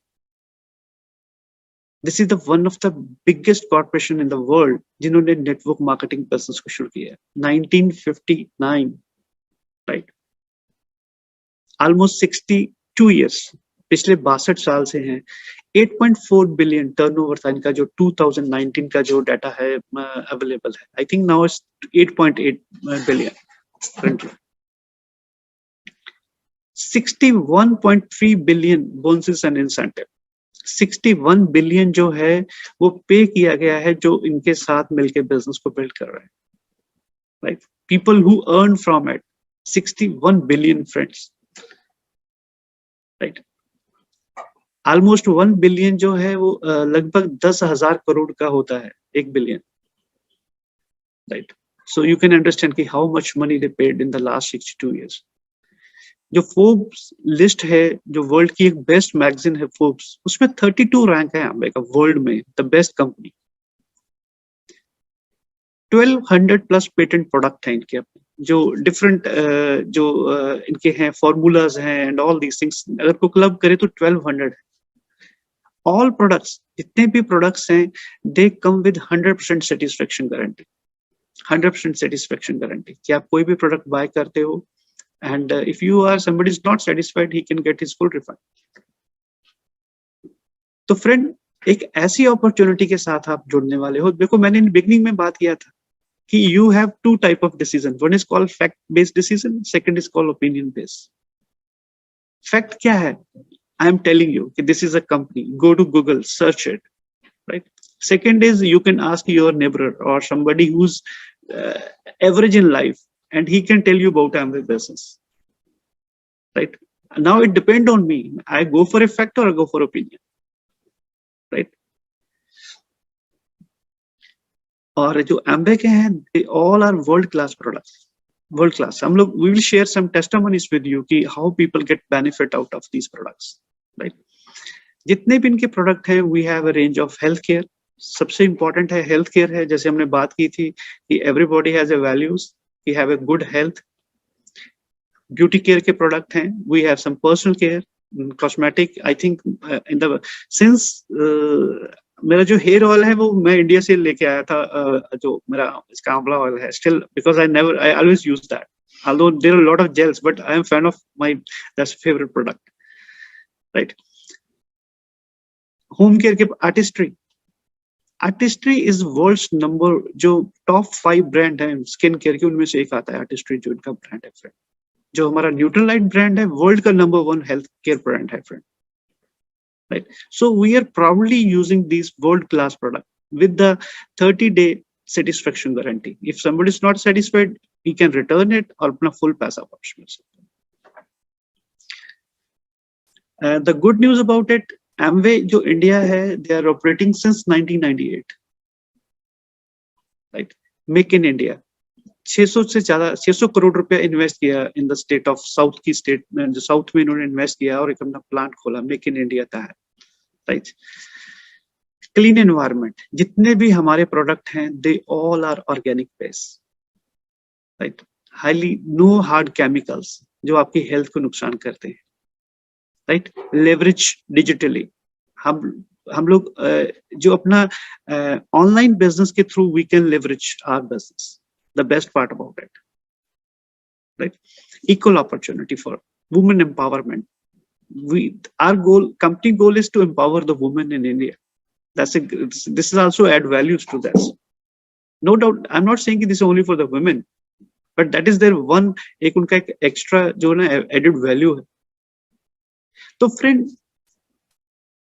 this is the one of the biggest corporation in the world जिन्होंने नेटवर्क मार्केटिंग बिजनेस को शुरू किया 1959, राइट, ऑलमोस्ट 62 ईयर्स, पिछले 62 साल से हैं। 8.4 बिलियन टर्नओवर था इनका, जो 2019 का जो डाटा है अवेलेबल है। I think now it's 8.8 billion currently. 61.3 billion bonuses and incentive, 61 billion जो है वो पे किया गया है जो इनके साथ मिलकर बिजनेस को बिल्ड कर रहे हैं, right. People who earn from it 61 billion friends, right. Almost 1 billion जो है वो लगभग 10,000 करोड़ का होता है, 1 billion, right. So you can understand कि how much money they paid in the last 62 years. जो फोर्ब्स लिस्ट है, जो वर्ल्ड की एक बेस्ट मैगजीन है फोर्ब्स, उसमें 32 रैंक है अम्बे का वर्ल्ड में, the best company. 1200 plus patent product है इनके अपने, जो डिफरेंट इनके हैं फॉर्मूलाज हैं एंड ऑल दीज थिंग्स। अगर को क्लब करे तो 1200 है। ऑल प्रोडक्ट्स, जितने भी प्रोडक्ट्स हैं, they come with 100% satisfaction guarantee, 100% satisfaction guarantee कि आप कोई भी प्रोडक्ट बाय करते हो and if you are somebody is not satisfied, he can get his full refund. तो फ्रेंड, एक ऐसी अपॉर्चुनिटी के साथ आप जुड़ने वाले हो। देखो, मैंने बिगनिंग में बात किया था कि you have two type of decision, one is called fact based decision, second is called opinion based. Fact क्या है? आई एम टेलिंग यू कि this is a company, go to Google, search it, right. Second is you can ask your neighbour और somebody who's average in life and he can tell you about Amway business, right? Now it depends on me, I go for a fact or I go for opinion, right? और जो Amway के हैं, they all are world class products, world class। हम लोग we will share some testimonies with you कि how people get benefit out of these products, right? जितने भी इनके प्रोडक्ट है, we have a range of health care। सबसे important है health care है, जैसे हमने बात की थी कि everybody has a values, we have a good health। Beauty care के प्रोडक्ट हैं, we have some personal care, cosmetic। I think in the since मेरा जो हेयर ऑयल है वो मैं इंडिया से लेके आया था, जो मेरा इसका आंवला ऑयल है, still because I always use that, although there are a lot of gels, but I am fan of that's favorite product, right? Home care के आर्टिस्ट्री इज वर्ल्ड्स नंबर, जो टॉप 5 ब्रांड है skin care के, उनमें से एक आता है artistry, जो इनका ब्रांड है फ्रेंड। जो हमारा न्यूट्रलाइट ब्रांड है, वर्ल्ड का नंबर 1 हेल्थ केयर ब्रांड है friend, right. So we are proudly using this world class product with the 30-day satisfaction guarantee. If somebody is not satisfied, he can return it और अपना full पैसा वापस मिल सकता है। The good news about it, Amway जो India है, they are operating since 1998, right? Make in India, 600 से ज्यादा 600 करोड़ रुपया इन्वेस्ट किया in the state of south की स्टेट में, जो साउथ में इन्होंने इन्वेस्ट किया और एक अपना प्लांट खोला, मेक इन इंडिया का है, राइट। क्लीन एनवायरनमेंट, जितने भी हमारे प्रोडक्ट हैं, they all are organic based, right. Highly no hard chemicals जो आपकी हेल्थ को नुकसान करते हैं, राइट। लेवरेज डिजिटली, हम लोग जो अपना ऑनलाइन बिजनेस के through we can leverage our business, the best part about it, right. Equal opportunity for women empowerment, our company goal is to empower the women in India. This is also add values to this, no doubt। I'm not saying this is only for the women, but that is their one एक उनका एक extra जो ना added value है। तो friend,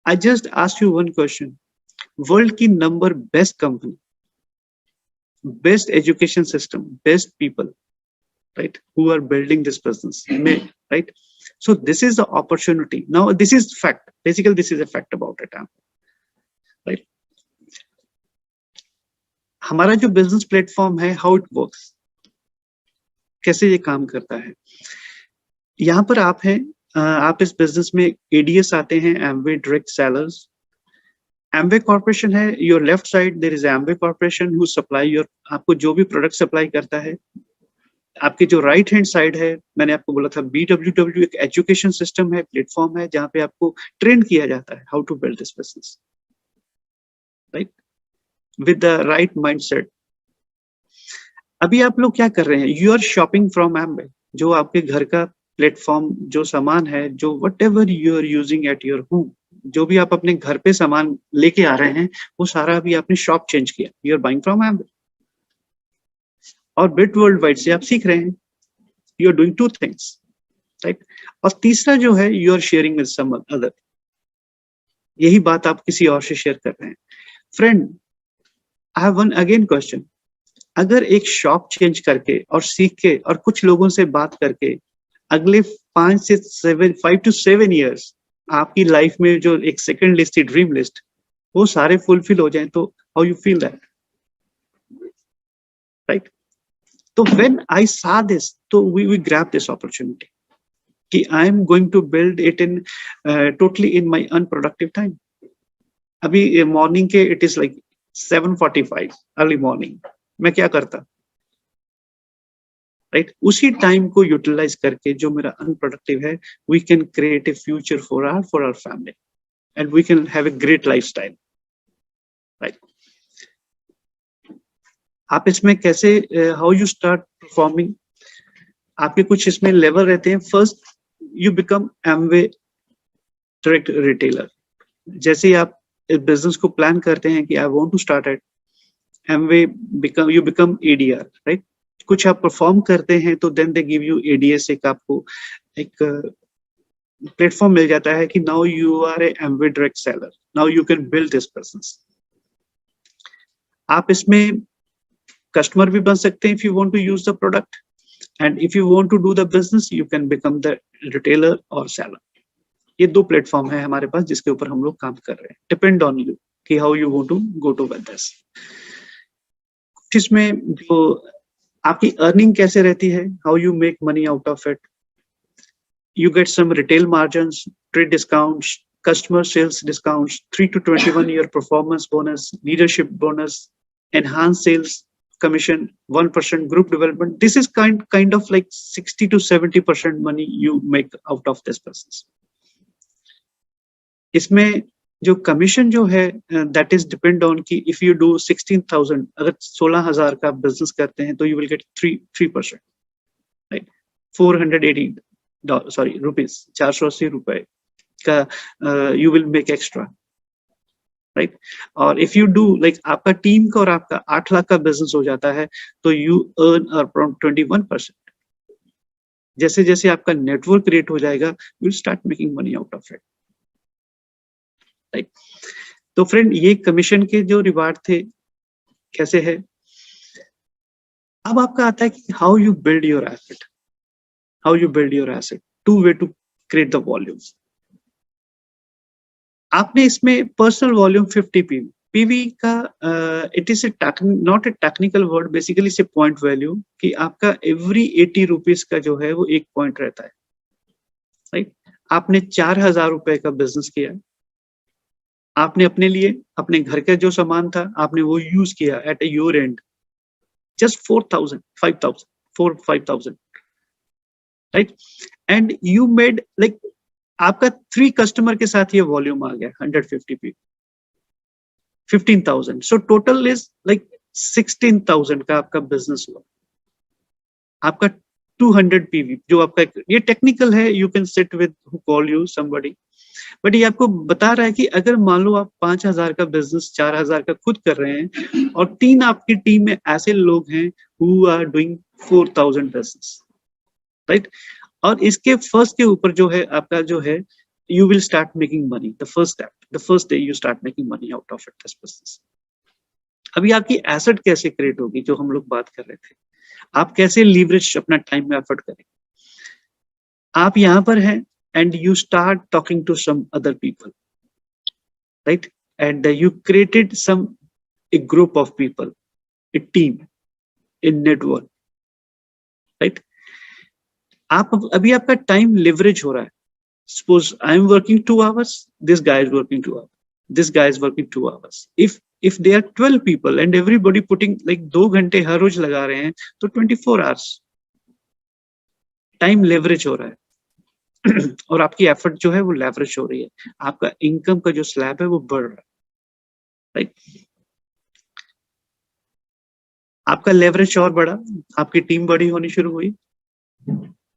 I just asked you one question, world की number best company, best education system, best people, right, who are building this business, right? So this is the opportunity. Now this is fact, basically this is a fact about it, right? हमारा जो business platform है, how it works, कैसे ये काम करता है। यहाँ पर आप हैं, आप इस बिजनेस में एडीएस आते हैं, Amway direct sellers. Amway corporation है, your left side there is Amway corporation who supply your, आपको जो भी प्रोडक्ट सप्लाई करता है। आपके जो राइट हैंड साइड है, मैंने आपको बोला था BWW एक एजुकेशन सिस्टम है, प्लेटफॉर्म है, जहाँ पे आपको ट्रेन किया जाता है how to build this business, right, with the right mindset. अभी आप लोग क्या कर रहे हैं, you are shopping from Amway, जो आपके घर का प्लेटफॉर्म, जो सामान है, जो whatever you are using at your home, जो भी आप अपने घर पे सामान लेके आ रहे हैं, वो सारा अभी आपने शॉप चेंज किया, you are buying from Amway. और बिट वर्ल्ड वाइड से आप सीख रहे हैं, you are doing two things, right. और तीसरा जो है, you are sharing with some other, यही बात आप किसी और से शेयर कर रहे हैं। Friend, I have one again question, अगर एक शॉप चेंज करके और सीख के और कुछ लोगों से बात करके अगले 5 से 7 ईयर्स आपकी लाइफ में जो एक सेकंड लिस्ट थी, ड्रीम लिस्ट, वो सारे फुलफिल हो जाए, तो how you feel that, right. तो व्हेन आई सा दिस, तो वी ग्रैब दिस अपॉर्चुनिटी कि I am going to build it in totally in my unproductive time. अभी मॉर्निंग के it is like 7:45 early morning, मैं क्या करता, right, उसी time को यूटिलाइज करके जो मेरा अनप्रोडक्टिव है, we can create a future for our family and we can have a great lifestyle, right. आप इसमें कैसे, हाउ यू स्टार्ट परफॉर्मिंग, आपके कुछ इसमें लेवल रहते हैं। First, you become Amway direct retailer. जैसे ही आप बिजनेस को प्लान करते हैं कि I want to start at Amway, you become ADR, right. कुछ आप परफॉर्म करते हैं तो then they give you ADS, एक आपको एक प्लेटफॉर्म मिल जाता है कि now you are a Amway direct seller, now you can build this business. आप इसमें कस्टमर भी बन सकते हैं if you want to use the product, and if you want to do the business you can become the retailer और seller. ये दो platform है हमारे पास जिसके ऊपर हम लोग काम कर रहे हैं। डिपेंड ऑन यू कि how you want to go to with this. इसमें जो आपकी अर्निंग कैसे रहती है, how you make money out of it, you get some retail margins, trade discounts, customer sales discounts, 3 to 21 year performance bonus, leadership bonus, enhanced sales commission, 1% group development. This is kind of like 60 to 70% money you make out of this business. इसमें जो commission जो है, that is depend on कि if you do 16,000, अगर 16,000 का business करते हैं तो you will get 3%, right? 480 rupees, 480 रुपए का you will make extra, right. और इफ यू डू लाइक आपका टीम का और आपका 8 लाख का बिजनेस हो जाता है तो यू अर्न अराउंड 21%। जैसे जैसे आपका नेटवर्क क्रिएट हो जाएगा, you will start making money out of it, right. तो फ्रेंड, ये कमीशन के जो रिवार्ड थे कैसे है। अब आपका आता है कि how you build your asset, how you build your asset, two way to create the volumes। आपने इसमें पर्सनल वॉल्यूम 50 पीवी का, it is not A technical word, basically से पॉइंट वैल्यू कि आपका एवरी 80 रुपीज का जो है वो एक पॉइंट रहता है, राइट। आपने 4,000 रुपए का बिजनेस किया, आपने अपने लिए अपने घर का जो सामान था आपने वो यूज किया at your and, just 4,000 5,000 4-5,000, right. And you made like आपका 3 कस्टमर के साथ ये वॉल्यूम आ गया 150 P, 15,000, so total is like 16,000 का आपका बिजनेस हुआ। आपका 200 पीवी जो आपका, ये टेक्निकल है, you can sit with who call you somebody, but ये आपको बता रहा है कि अगर मान लो आप 5,000 का बिजनेस 4,000 का खुद कर रहे हैं और 3 आपकी टीम में ऐसे लोग हैं who are doing 4,000 business, right. और इसके फर्स्ट के ऊपर जो है आपका जो है, you will start making money the first step, the first day you start making money out of it this business. अभी आपकी एसेट कैसे क्रिएट होगी, जो हम लोग बात कर रहे थे, आप कैसे लीवरेज अपना टाइम में एफर्ट करें। आप यहाँ पर हैं and you start talking to some other people, right, and you created some a group of people, a team, a network, right. आप अभी आपका टाइम लिवरेज हो रहा है। Suppose I am working 2 hours, this guy is working 2 hours, this guy is working 2 hours। If they are 12 people and everybody putting like 2 घंटे हर रोज लगा रहे हैं तो 24 hours टाइम लेवरेज हो रहा है और आपकी एफर्ट जो है वो लेवरेज हो रही है, आपका इनकम का जो स्लैब है वो बढ़ रहा है, राइट। आपका लेवरेज और बढ़ा, आपकी टीम बड़ी होनी शुरू हुई,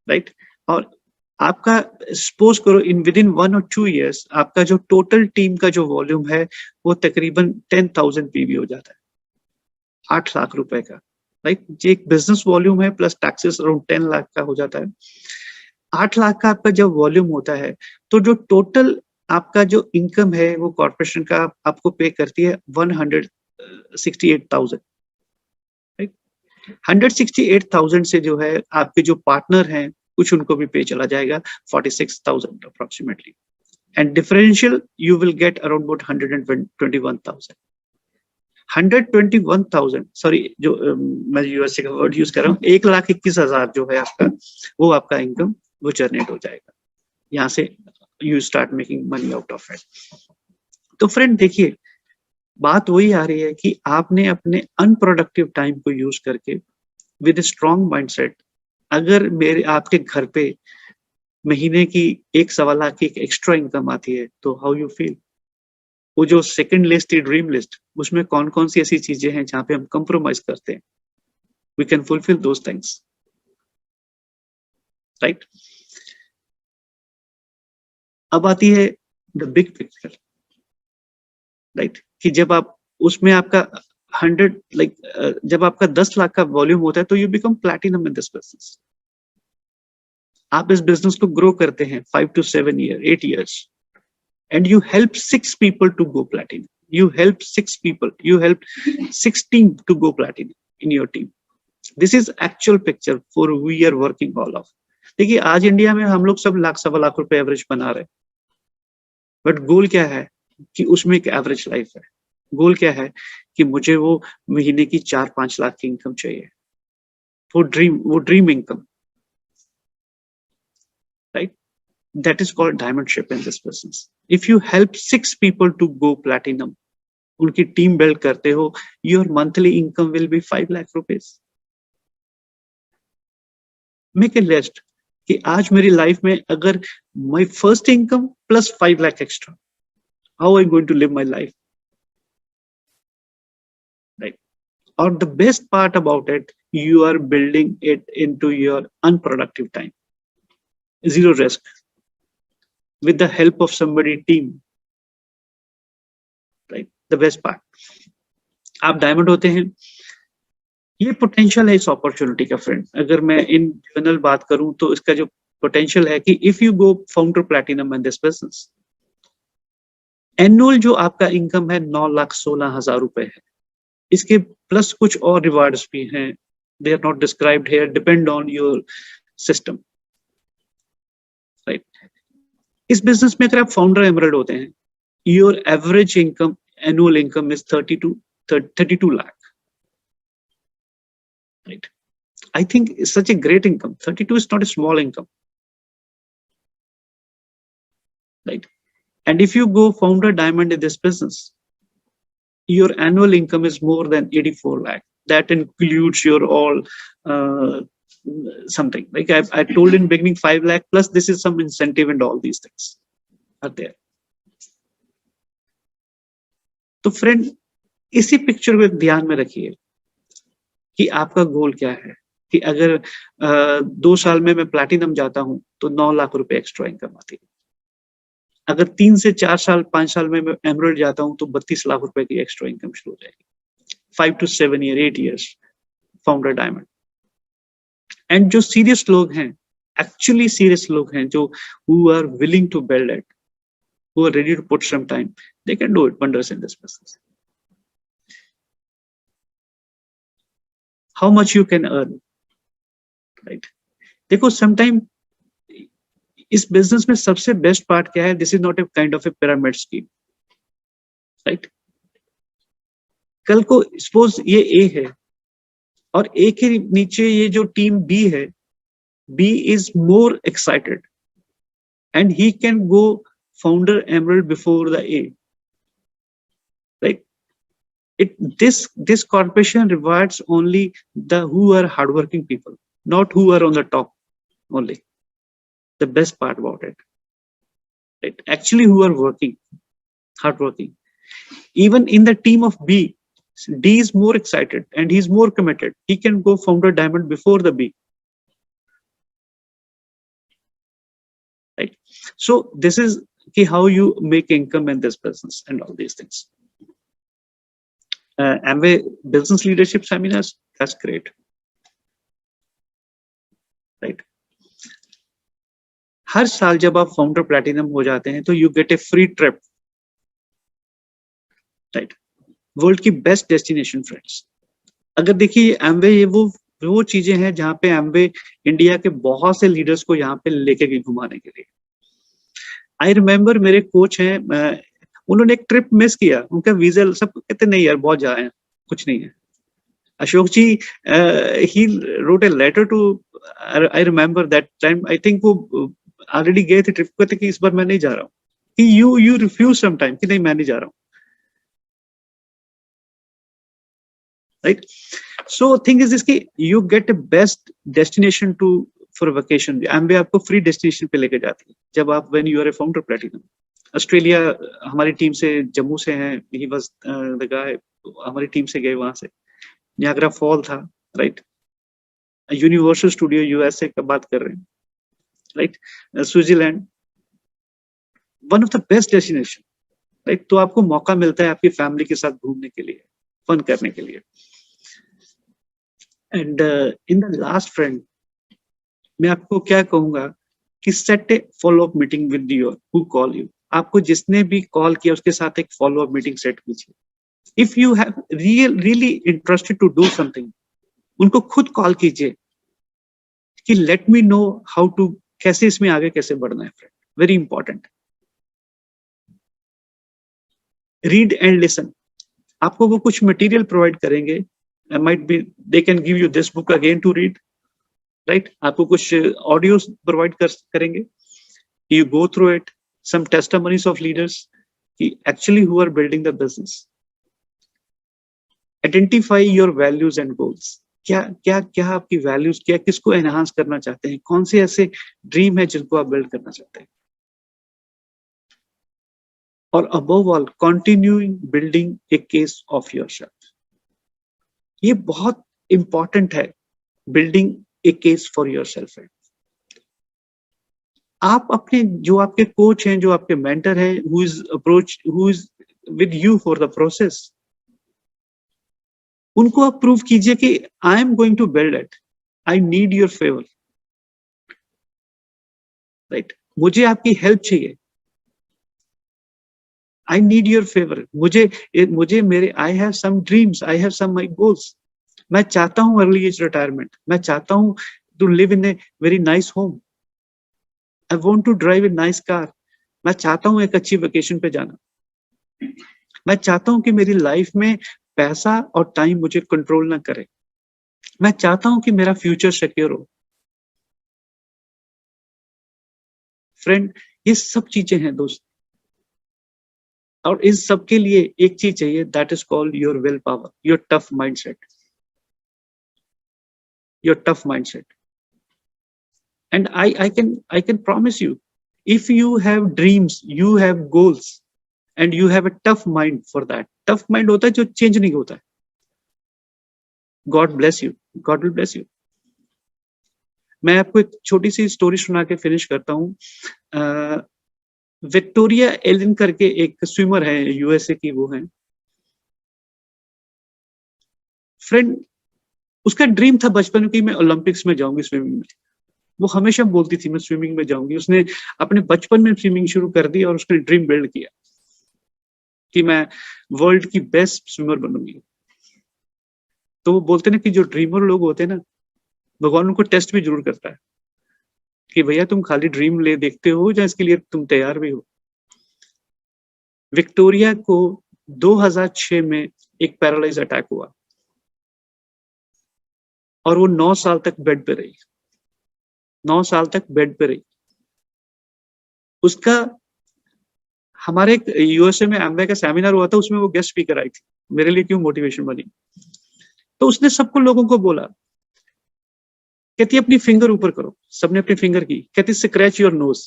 राइट। और आपका सपोज करो इन विद इन 1 और 2 years आपका जो टोटल टीम का जो वॉल्यूम है वो तकरीबन 10,000 पीवी हो जाता है, 8 लाख रुपए का, राइट। ये एक बिजनेस वॉल्यूम है प्लस टैक्सेस अराउंड 10 लाख का हो जाता है। 8 लाख का आपका जब वॉल्यूम होता है तो जो टोटल आपका जो इनकम है वो कॉर्पोरेशन का आपको पे करती है 168,000, राइट। 168,000 से जो है आपके जो पार्टनर हैं कुछ उनको भी पे चला जाएगा 46,000 approximately, and differential you will get around about 121,000। 121,000 sorry, जो मैं यूएसए का वर्ड यूज कर रहा हूँ, 1,21,000 जो है आपका वो आपका इनकम वो जनरेट हो जाएगा, यहाँ से you start making money out of it. तो फ्रेंड देखिए, बात वही आ रही है कि आपने अपने अनप्रोडक्टिव टाइम को यूज करके विद स्ट्रॉन्ग माइंडसेट, अगर मेरे आपके घर पे महीने की 1.25 लाख की एक एक्स्ट्रा इनकम आती है तो हाउ यू फील? वो जो सेकंड लिस्ट, ड्रीम लिस्ट, उसमें कौन कौन सी ऐसी चीजें हैं जहां पे हम कंप्रोमाइज करते हैं? We can fulfil those things, right. अब आती है द बिग पिक्चर, राइट, कि जब आप उसमें आपका 100 जब आपका 10 लाख का वॉल्यूम होता है तो you become platinum in this business. आप इस बिजनेस को ग्रो करते हैं 5 to 7 years, 8 years, and you help 6 people to go platinum. You help 6 people, you help 6 team to go platinum in your team. This is actual picture for we are working all of. देखिए आज India में हम लोग सब लाख सवा लाख रुपए average बना रहे हैं, बट गोल क्या है कि उसमें एक एवरेज लाइफ है। गोल क्या है कि मुझे वो महीने की 4-5 लाख की इनकम चाहिए, वो dream income, right. That is called diamondship in this business. If you help 6 people to go platinum, उनकी टीम बिल्ड करते हो, your monthly income will be 5 lakh rupees. Make a list कि आज मेरी लाइफ में अगर my first income plus 5 lakh extra, how I'm going to live my life, right? Or the best part about it, you are building it into your unproductive time, zero risk, with the help of somebody team, right? The best part, आप diamond होते हैं, ये potential है इस opportunity का friend. अगर मैं in general बात करूं तो इसका जो पोटेंशियल है कि if you go founder platinum in this business, annual जो आपका इनकम है 9,16,000 रुपए है, इसके प्लस कुछ और रिवार्ड्स भी हैं, they are not described here, depend on your system, right. इस बिजनेस में अगर आप फाउंडर एमरल्ड होते हैं, your average income, annual income is 32 lakh, right? I think it's such a great income. 32 is not a small income, right? And if you go founder diamond in this business, your annual income is more than 84 lakh. That includes your all something like I told in beginning 5 lakh plus this is some incentive and all these things are there. तो friend इसी picture को ध्यान में रखिए कि आपका गोल क्या है, कि अगर 2 साल में मैं प्लैटिनम जाता हूं तो 9 लाख रुपए एक्स्ट्रा इनकम आती है, अगर 3 से 4 साल 5 साल में मैं एमरल्ड जाता हूं तो 32 लाख रुपए की एक्स्ट्रा इनकम शुरू हो जाएगी, 5 to 7 years, 8 years founder diamond. And जो सीरियस लोग हैं, एक्चुअली सीरियस लोग हैं, जो who are willing to build it, who are ready to put some time, they can do it wonders in this business. How much you can earn, right? देखो sometime इस business में सबसे best part क्या है, this is not a kind of a pyramid scheme, right. कल को suppose ये ए है और ए के नीचे ये जो टीम बी है, B is more excited and he can go founder emerald before the A, right. This corporation rewards only the who are hardworking people, not who are on the top only. The best part about it, right? Actually, who are working, hardworking. Even in the team of B, D is more excited and he's more committed. He can go founder diamond before the B. Right? So this is how you make income in this business and all these things. Amway business leadership seminars, that's great. Right? हर साल जब आप founder platinum हो जाते हैं तो you get A free trip, right, world की best destination friends. अगर देखिए एमवे ये वो चीजें हैं जहां पे एमवे इंडिया के बहुत से लीडर्स को यहाँ पे लेके गए घुमाने के लिए. आई रिमेम्बर मेरे कोच हैं, उन्होंने एक ट्रिप मिस किया, उनका वीजा, सब कहते नहीं यार बहुत जाए, कुछ नहीं है. अशोक जी ही wrote a letter to, I remember that time, I think वो ऑलरेडी गए थे ट्रिप, कहते कि इस बार मैं नहीं जा रहा हूँ. कि यू रिफ्यूज सम टाइम कि नहीं मैं नहीं जा रहा हूँ. Right. So thing is this कि you get a best destination to for vacation. Amway आपको फ्री डेस्टिनेशन पे लेके जाती है जब आप when you are a founder platinum. Australia हमारी टीम से, जम्मू से हैं, ही वाज द गाय, हमारी टीम से गए वहां से. नियाग्रा फॉल था, राइट. यूनिवर्सल स्टूडियो यूएसए का बात कर रहे हैं, right. Switzerland, one of the best destination, right. तो आपको मौका मिलता है आपकी फैमिली के साथ घूमने के लिए, फन करने के लिए. And in the last friend, मैं आपको क्या कहूंगा कि set a follow up meeting with your who call you. आपको जिसने भी कॉल किया उसके साथ एक फॉलो अप मीटिंग सेट कीजिए. If you have really interested to do something, उनको खुद कॉल कीजिए कि let me know how to, कैसे इसमें आगे कैसे बढ़ना है friend. Very important. Read and listen. आपको वो कुछ मटेरियल प्रोवाइड करेंगे, might be they can give you this book again to read, right. आपको कुछ ऑडियोस प्रोवाइड करेंगे, you go through it, some testimonies of leaders कि actually who are building the business. Identify your values and goals. क्या क्या क्या आपकी values, क्या किसको एनहांस करना चाहते हैं, कौन से ऐसे ड्रीम है जिनको आप बिल्ड करना चाहते हैं. और above all, continuing building a case of yourself. ये बहुत इंपॉर्टेंट है, building A case for yourself. आप अपने जो आपके कोच हैं, जो आपके मेंटर हैं, who is with you for the process, उनको आप प्रूव कीजिए कि I am going to build it, I need your favour, right. मुझे आपकी हेल्प चाहिए, I need your favor. मुझे मेरे I have some dreams, I have some my goals. मैं चाहता हूँ early age retirement. मैं चाहता हूँ to live in a very nice home. I want to drive a nice car. मैं चाहता हूँ एक अच्छी वेकेशन पे जाना. मैं चाहता हूँ कि मेरी लाइफ में पैसा और टाइम मुझे कंट्रोल ना करे. मैं चाहता हूँ कि मेरा फ्यूचर सिक्योर हो. फ्रेंड, ये सब चीजें हैं दोस्त, और इस सब के लिए एक चीज चाहिए, that is called your will power, your tough mindset, your tough mindset. And I can promise you, if you have dreams, you have goals and you have a tough mind for that. Tough mind होता है जो change नहीं होता है. God bless you, God will bless you. मैं आपको एक छोटी सी स्टोरी सुना के फिनिश करता हूँ. विक्टोरिया एलिन करके एक स्विमर है यूएसए की, वो है फ्रेंड. उसका ड्रीम था बचपन में कि मैं ओलंपिक्स में जाऊंगी स्विमिंग में. वो हमेशा बोलती थी मैं स्विमिंग में जाऊंगी. उसने अपने बचपन में स्विमिंग शुरू कर दी और उसने ड्रीम बिल्ड किया कि मैं वर्ल्ड की बेस्ट स्विमर बनूंगी. तो वो बोलते ना कि जो ड्रीमर लोग होते हैं ना, भगवान उनको टेस्ट भी जरूर करता है कि भैया तुम खाली ड्रीम ले देखते हो या इसके लिए तुम तैयार भी हो. विक्टोरिया को 2006 में एक पैरालाइज अटैक हुआ और वो 9 साल तक बेड पे रही. 9 साल तक बेड पे रही. उसका हमारे यूएसए में एमवे का सेमिनार हुआ था, उसमें वो गेस्ट स्पीकर आई थी. मेरे लिए क्यों मोटिवेशन बनी. तो उसने सबको लोगों को बोला, कहती अपनी फिंगर ऊपर करो. सबने अपनी फिंगर की. कहती स्क्रैच योर नोज.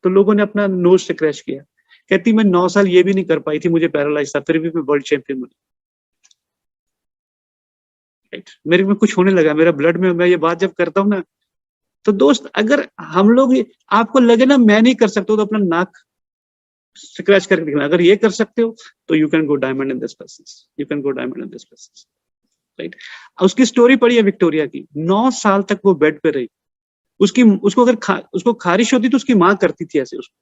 तो लोगों ने अपना नोज स्क्रैच किया. कहती मैं 9 साल ये भी नहीं कर पाई थी, मुझे पैरालाइज था, फिर भी मैं वर्ल्ड चैंपियन बनी. राइट, मेरे में कुछ होने लगा, मेरा ब्लड में, मैं ये बात जब करता हूँ ना, तो दोस्त अगर हम लोग, आपको लगे ना मैं नहीं कर सकता, तो अपना नाक स्क्रैच करके दिखना, अगर ये कर सकते हो तो you can go diamond in this business, you can go diamond in this business, right. उसकी स्टोरी पढ़ी है विक्टोरिया की, 9 साल तक वो बेड पे रही, उसको अगर उसको खारिश होती तो उसकी माँ करती थी ऐसे उसको,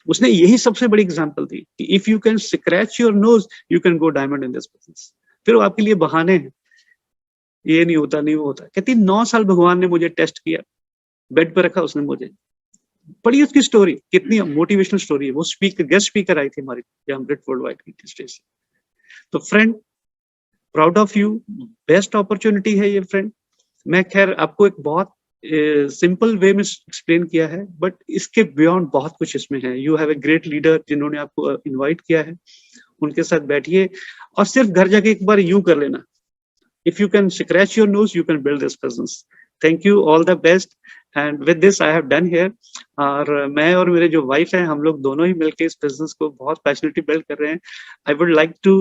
उसने यही सबसे बड़ी एग्जांपल दी कि if you can scratch your nose you can go diamond in this business. फिर वो आपके लिए बहाने हैं, ये नहीं होता, नहीं वो होता, कहती 9 साल भगवान ने मुझे टेस्ट किया, बेड पर रखा उसने मुझे। पढ़िए उसकी स्टोरी, कितनी मोटिवेशनल स्टोरी है। वो स्पीकर, गेस्ट स्पीकर आई थी हमारी अमृत वर्ल्ड वाइड की स्टेज से। तो friend, proud of you, best opportunity है ये फ्रेंड। मैं खैर आपको एक बहुत सिंपल वे में एक्सप्लेन किया है, बट इसके बियॉन्ड बहुत कुछ इसमें है। You have a great leader जिन्होंने आपको इनवाइट किया है, उनके साथ बैठिए और सिर्फ घर जाके एक बार यूं कर लेना, if you can scratch your nose you can build this business. Thank you, all the best, and with this I have done here। और मैं और मेरे जो वाइफ है, हम लोग दोनों ही मिलके इस बिजनेस को बहुत पैशनेटली बिल्ड कर रहे हैं। I would like to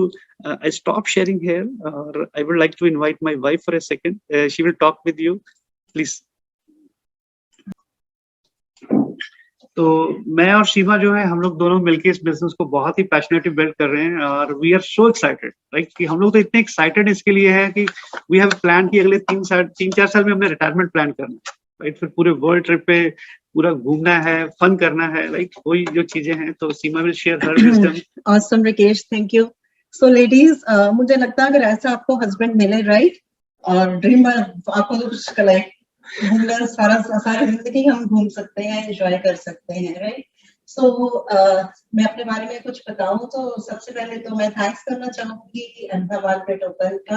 I stop sharing here, और I would like to invite my wife for a second, she will talk with you, please। तो मैं और सीमा जो है, हम लोग दोनों मिलके इस बिजनेस को बहुत ही पैशनेटली बिल्ड कर रहे हैं, और we are so excited, right, कि हम लोग तो इतने एक्साइटेड इसके लिए हैं कि वी हैव प्लान कि अगले 3-4 साल में हमने रिटायरमेंट प्लान करना है, राइट। फिर पूरे वर्ल्ड ट्रिप पे पूरा घूमना है, फन करना है, राइट, वही जो चीजें हैं। तो Seema will share her wisdom. Awesome Rakesh, thank you. So ladies, मुझे लगता है अगर ऐसा आपको हस्बैंड मिले, राइट, और ड्रीमर, आपको तो कुछ लाइक घूमना, सारा जिंदगी हम घूम सकते हैं, एंजॉय कर सकते हैं, राइट। सो मैं अपने बारे में कुछ बताऊं तो सबसे पहले तो मैं थैंक्स करना चाहूंगी अहमदाबाद क्रिकेट ओपन का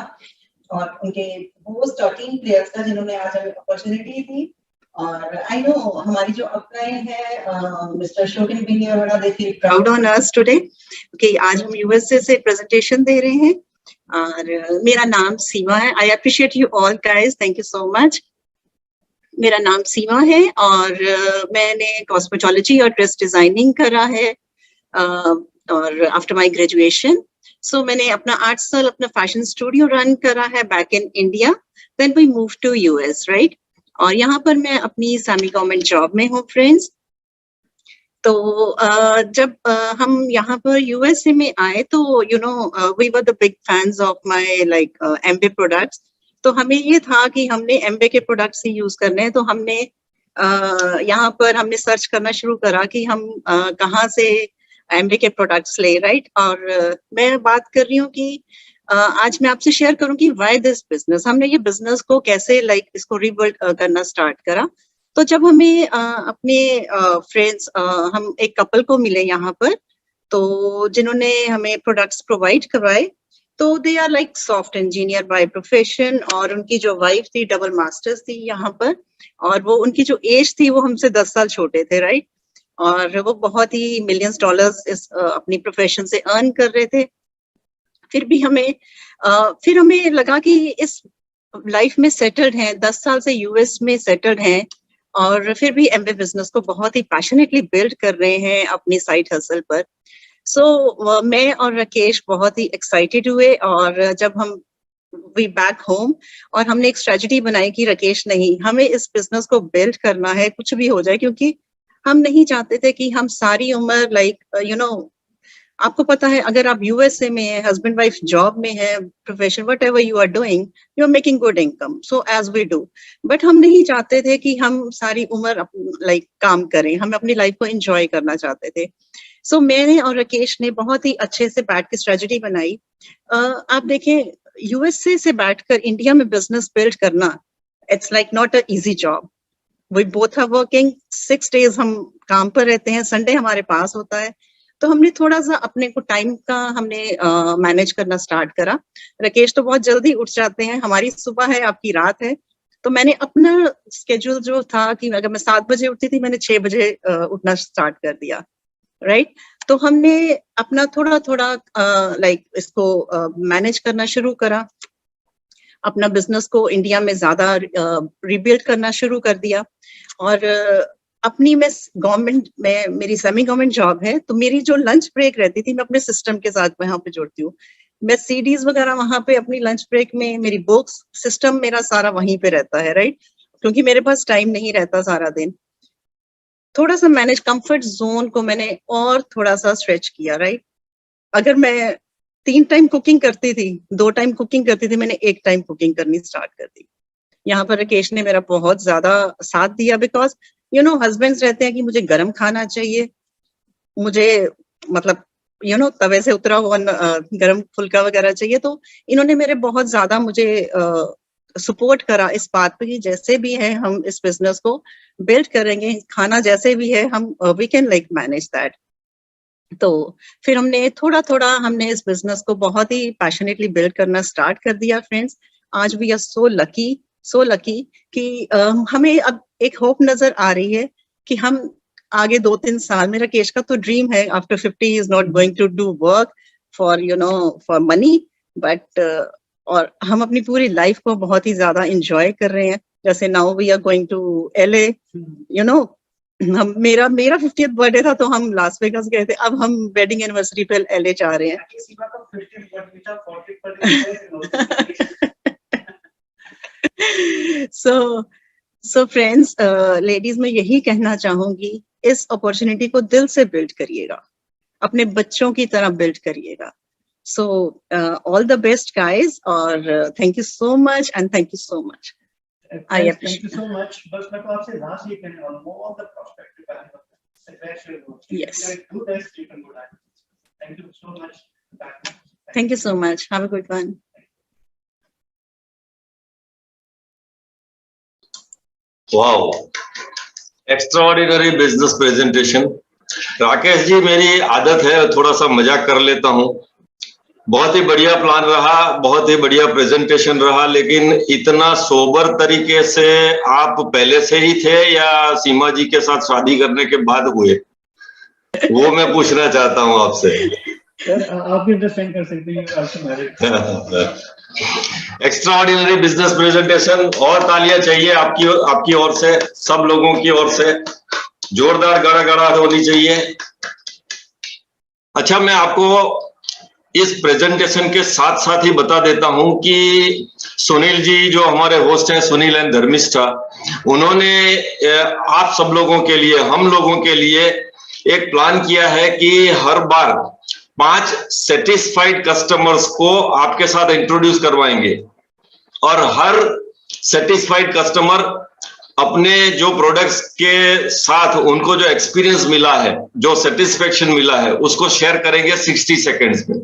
और उनके होस्ट और टीम प्लेयर्स का, जिन्होंने आज हमें अपॉर्चुनिटी दी। और आई नो हमारी जो अपलाइन है मिस्टर अशोक बिनिया, they feel proud on us today कि आज हम यूएसए से प्रेजेंटेशन दे रहे हैं। और मेरा नाम सीमा है। I appreciate you all guys, thank you so much. मेरा नाम सीमा है और मैंने कॉस्मेटोलॉजी और ड्रेस डिजाइनिंग करा है और आफ्टर माय ग्रेजुएशन। सो मैंने अपना 8 साल अपना फैशन स्टूडियो रन करा है back in India, then we move to US, right. और यहाँ पर मैं अपनी सेमी गवर्नमेंट जॉब में हूँ फ्रेंड्स। तो जब हम यहाँ पर यूएसए में आए तो you know we were the big fans of my like Amway products. तो हमें ये था कि हमने एमबे के प्रोडक्ट्स ही यूज करने हैं। तो हमने यहाँ पर हमने सर्च करना शुरू करा कि हम कहाँ से एमबे के प्रोडक्ट्स ले, राइट। और मैं बात कर रही हूँ कि आज मैं आपसे शेयर करूँ कि व्हाई दिस बिजनेस, हमने ये बिजनेस को कैसे लाइक इसको रिबिल्ड करना स्टार्ट करा। तो जब हमें अपने फ्रेंड्स, हम एक कपल को मिले यहाँ पर, तो जिन्होंने हमें प्रोडक्ट्स प्रोवाइड करवाए। तो they are like soft engineer by profession, और उनकी जो वाइफ थी डबल मास्टर्स थी यहाँ पर, और वो उनकी जो एज थी वो हमसे 10 साल छोटे थे, राइट। और वो बहुत ही मिलियंस डॉलर्स इस अपनी प्रोफेशन से अर्न कर रहे थे। फिर हमें लगा कि इस लाइफ में सेटल्ड हैं, 10 साल से यूएस में सेटल्ड हैं, और फिर भी एमबे बिजनेस को बहुत ही पैशनेटली बिल्ड कर रहे हैं अपनी साइड हसल पर। सो मैं और राकेश बहुत ही एक्साइटेड हुए, और जब हम वी बैक होम और हमने एक स्ट्रेटजी बनाई कि राकेश नहीं, हमें इस बिजनेस को बिल्ड करना है, कुछ भी हो जाए, क्योंकि हम नहीं चाहते थे कि हम सारी उम्र लाइक यू नो, आपको पता है अगर आप यूएसए में है, हस्बैंड वाइफ जॉब में है, profession whatever you are doing, you are making good income, so as we do. But हम नहीं चाहते थे कि हम सारी उम्र लाइक काम करें, हम अपनी लाइफ को एंजॉय करना चाहते थे। सो मैंने और राकेश ने बहुत ही अच्छे से बैठ के स्ट्रेटजी बनाई। आप देखें, यूएसए से बैठकर इंडिया में बिजनेस बिल्ड करना, it's like not a easy job. We both are working 6 days, हम काम पर रहते हैं, संडे हमारे पास होता है। तो हमने थोड़ा सा अपने को टाइम का हमने मैनेज करना स्टार्ट करा। राकेश तो बहुत जल्दी उठ जाते हैं, हमारी सुबह है, आपकी रात है। तो मैंने अपना स्केड्यूल जो था कि अगर मैं 7 बजे उठती थी, मैंने 6 बजे उठना स्टार्ट कर दिया, राइट। तो हमने अपना थोड़ा थोड़ा लाइक इसको मैनेज करना शुरू करा, अपना बिजनेस को इंडिया में ज्यादा रिबिल्ड करना शुरू कर दिया। और अपनी मैं गवर्नमेंट में, मेरी सेमी गवर्नमेंट जॉब है, तो मेरी जो लंच ब्रेक रहती थी, मैं अपने सिस्टम के साथ वहां पे जुड़ती हूँ। मैं सीडीज वगैरह वहां पे अपनी लंच ब्रेक में, मेरी बुक्स, सिस्टम मेरा सारा वहीं पे रहता है, राइट, क्योंकि मेरे पास टाइम नहीं रहता सारा दिन। थोड़ा सा मैनेज, कंफर्ट जोन को मैंने और थोड़ा सा स्ट्रेच किया, राइट। अगर मैं 3 टाइम कुकिंग करती थी, 2 टाइम कुकिंग करती थी, मैंने 1 टाइम कुकिंग करनी स्टार्ट कर दी। यहाँ पर राकेश ने मेरा बहुत ज्यादा साथ दिया, बिकॉज यू नो हस्बैंड्स रहते हैं कि मुझे गर्म खाना चाहिए, मुझे मतलब यू नो तवे से उतरा हुआ गर्म फुल्का वगैरह चाहिए। तो इन्होंने मेरे बहुत ज्यादा मुझे सपोर्ट करा इस बात पे कि जैसे भी है हम इस बिजनेस को बिल्ड करेंगे, खाना जैसे भी है हम we can like manage that. तो फिर हमने थोड़ा थोड़ा हमने इस बिजनेस को बहुत ही पैशनेटली बिल्ड करना स्टार्ट कर दिया फ्रेंड्स। आज वी आर सो लकी कि हमें अब एक होप नजर आ रही है कि हम आगे 2-3 साल, मेरा केश का तो ड्रीम है after 50 is not going to do work for you know for money, but और हम अपनी पूरी लाइफ को बहुत ही ज्यादा इंजॉय कर रहे हैं। जैसे now we are going to LA, you know हम मेरा 50th बर्थडे था तो हम लास वेगास गए थे, अब हम वेडिंग एनिवर्सरी पे LA जा रहे हैं। सो फ्रेंड्स, लेडीज, मैं यही कहना चाहूंगी, इस अपॉर्चुनिटी को दिल से बिल्ड करिएगा, अपने बच्चों की तरह बिल्ड करिएगा। So all the best guys, और thank you so much and thank you so much. Thank you so much. बस मैं तो आपसे लास्ट ये कहने वाला हूँ, all the prospective Yes. do this, you can go back. Thank you so much. Thank you so much. Have a good one. Wow, extraordinary business presentation. Rakesh ji, मेरी आदत है थोड़ा सा मजाक कर लेता हूँ। बहुत ही बढ़िया प्लान रहा, बहुत ही बढ़िया प्रेजेंटेशन रहा, लेकिन इतना सोबर तरीके से आप पहले से ही थे या सीमा जी के साथ शादी करने के बाद हुए, वो मैं पूछना चाहता हूँ आपसे। आप भी अंडरस्टैंड कर सकते हैं। एक्स्ट्राऑर्डिनरी बिजनेस प्रेजेंटेशन, और तालियां चाहिए आपकी ओर से, सब लोगों की ओर से जोरदार गड़गड़ाहट होनी चाहिए। अच्छा, मैं आपको इस प्रेजेंटेशन के साथ साथ ही बता देता हूं कि सुनील जी जो हमारे होस्ट हैं, सुनील एंड धर्मिष्ठा, उन्होंने आप सब लोगों के लिए, हम लोगों के लिए एक प्लान किया है कि हर बार 5 सेटिस्फाइड कस्टमर्स को आपके साथ इंट्रोड्यूस करवाएंगे, और हर सेटिस्फाइड कस्टमर अपने जो प्रोडक्ट्स के साथ उनको जो एक्सपीरियंस मिला है, जो सेटिस्फेक्शन मिला है, उसको शेयर करेंगे 60 सेकेंड्स में।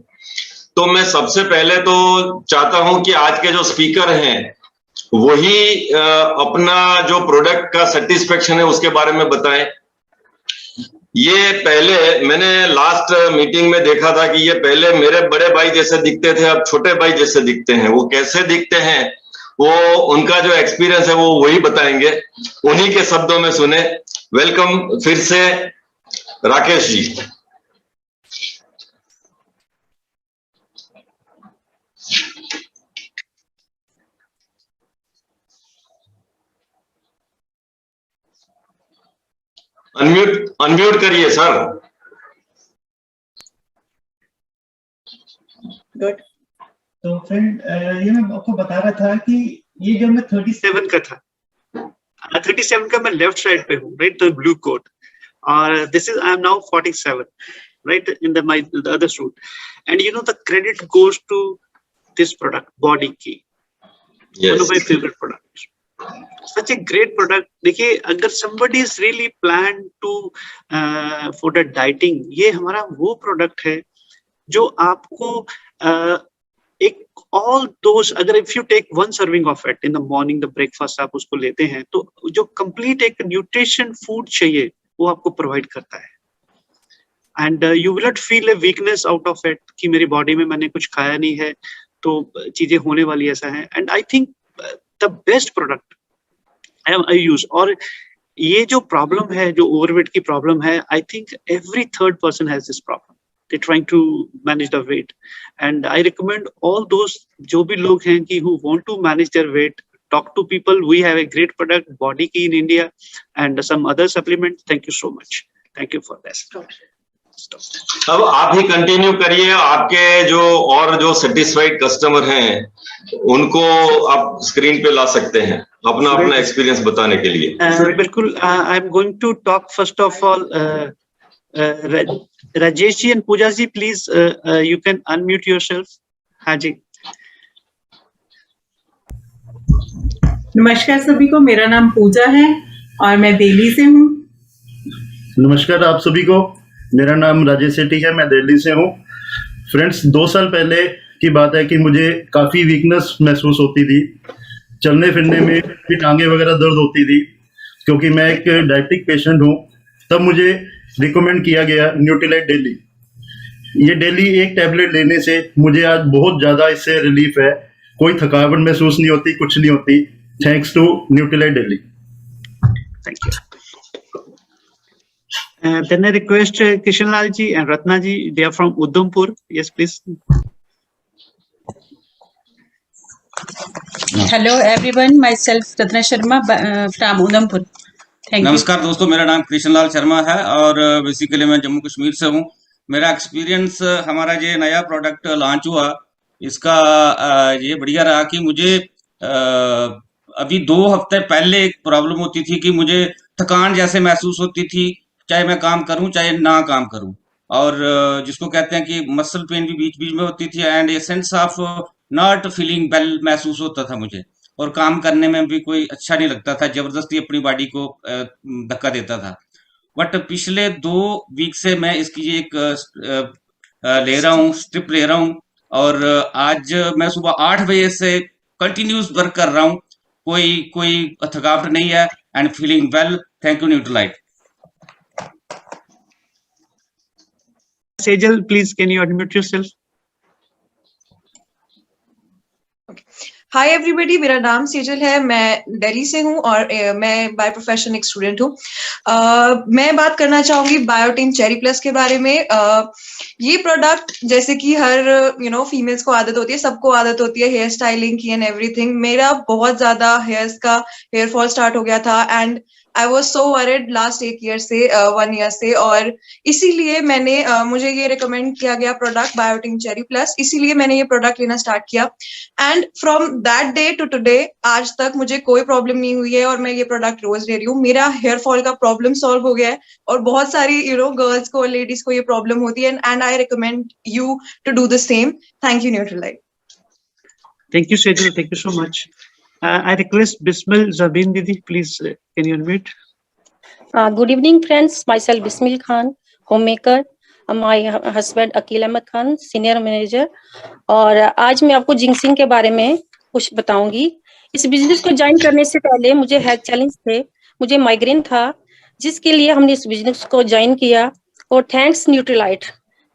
तो मैं सबसे पहले तो चाहता हूं कि आज के जो स्पीकर हैं वही अपना जो प्रोडक्ट का सेटिस्फेक्शन है उसके बारे में बताएं। ये पहले मैंने लास्ट मीटिंग में देखा था कि ये पहले मेरे बड़े भाई जैसे दिखते थे, अब छोटे भाई जैसे दिखते हैं। वो कैसे दिखते हैं, वो उनका जो एक्सपीरियंस है वो वही बताएंगे, उन्हीं के शब्दों में सुने। वेलकम फिर से राकेश जी। अनम्यूट करिए सर। गुड। तो फ्रेंड, ये मैं आपको बता रहा था कि ये जब मैं 37 का था, 37 का मैं लेफ्ट साइड पे हूँ, राइट, द ब्लू कोट, और this is I am now 47, right, in the other suit, and you know the credit goes to this product, Body Key. Yes. One of my favorite products, such a great product. देखिए, अगर somebody is really planned to for the dieting, ये हमारा वो product है जो आपको एक all those, अगर if you take 1 serving of it in the morning, the breakfast आप उसको लेते हैं, तो जो complete एक nutrition food चाहिए वो आपको provide करता है। And you will not feel a weakness out of it कि मेरी बॉडी में मैंने कुछ खाया नहीं है तो चीजें होने वाली ऐसा है। And I think the best product I use, और ये जो प्रॉब्लम है, जो ओवरवेट की प्रॉब्लम है, I think every third person has this problem. They're trying to manage the weight, and I recommend all those जो भी लोग हैं कि who want to manage their weight, talk to people. We have a great product, Body Key in India, and some other supplements. Thank you so much. Thank you for this. अब आप ही continue करिए, आपके जो satisfied customer हैं उनको आप screen पे ला सकते हैं अपना एक्सपीरियंस बताने के लिए। बिल्कुल, I am going to talk first of all. Rajesh ji and Puja ji, please you can unmute yourself. हाँ जी। नमस्कार सभी को, मेरा नाम पूजा है और मैं दिल्ली से हूँ। नमस्कार आप सभी को, मेरा नाम राजेश सेठी है, मैं दिल्ली से हूँ। फ्रेंड्स, 2 साल पहले की बात है कि मुझे काफ़ी वीकनेस महसूस होती थी, चलने फिरने में भी टांगे वगैरह दर्द होती थी, क्योंकि मैं एक डायबिटिक पेशेंट हूँ। तब मुझे रिकमेंड किया गया न्यूट्रीलाइट डेली। ये डेली एक टैबलेट लेने से मुझे आज बहुत ज़्यादा इससे रिलीफ है, कोई थकावट महसूस नहीं होती, कुछ नहीं होती, thanks to Nutrilite daily. Thank you. Then I request Kishan Lal ji and Ratna ji, they are from Udhampur. Yes, please. Hello everyone, myself Ratna Sharma from Udhampur. Thank you. नमस्कार दोस्तों, मेरा नाम कृष्ण लाल शर्मा है और बेसिकली मैं जम्मू कश्मीर से हूँ। मेरा एक्सपीरियंस, हमारा ये नया प्रोडक्ट लॉन्च हुआ, इसका ये बढ़िया रहा कि मुझे अभी 2 हफ्ते पहले एक प्रॉब्लम होती थी कि मुझे थकान जैसे महसूस होती थी, चाहे मैं काम करूं चाहे ना काम करूं, और जिसको कहते हैं कि मसल पेन भी बीच बीच में होती थी, and a sense of not feeling well महसूस होता था मुझे, और काम करने में भी कोई अच्छा नहीं लगता था, जबरदस्ती अपनी बॉडी को धक्का देता था। बट पिछले 2 वीक से मैं इसकी एक ले रहा हूँ, स्ट्रिप ले रहा हूँ, और आज मैं सुबह 8 बजे से कंटिन्यूस वर्क कर रहा हूँ, कोई थकावट नहीं है, and feeling well. Thank you Nutrilite. Sejal, please, can you unmute yourself? Hi everybody, मेरा नाम सेजल है, मैं दिल्ली से हूँ और मैं बाय प्रोफेशन एक स्टूडेंट हूँ। मैं बात करना चाहूंगी बायोटिन चेरी प्लस के बारे में। ये प्रोडक्ट, जैसे कि हर फीमेल्स को आदत होती है, सबको आदत होती है हेयर स्टाइलिंग की एंड एवरीथिंग। मेरा बहुत ज्यादा हेयर फॉल स्टार्ट हो गया था and I was so worried last 1 year से, और इसीलिए मुझे ये रिकमेंड किया गया प्रोडक्ट बायोटिन चेरी प्लस, इसीलिए मैंने ये प्रोडक्ट लेना स्टार्ट किया। And from that day to today, आज तक मुझे कोई प्रॉब्लम नहीं हुई है और मैं ये प्रोडक्ट रोज ले रही हूँ। मेरा हेयर फॉल का प्रॉब्लम सॉल्व हो गया है, और बहुत सारी गर्ल्स को, लेडीज को ये प्रॉब्लम होती है, and I recommend you to do the same. Thank you Nutrilite. Thank you, Sejal. Thank you so much. I request Bismil Zabin Didi, please, can you unmute? Good evening, friends. Myself Bismil Khan, homemaker. My husband Akil Ahmed Khan, senior manager. और आज मैं आपको जिंक्सिंग के बारे में कुछ बताऊंगी। इस बिजनेस को ज्वाइन करने से पहले मुझे हेल्थ चैलेंज थे, मुझे माइग्रेन था, जिसके लिए हमने इस बिजनेस को ज्वाइन किया, और थैंक्स न्यूट्रीलाइट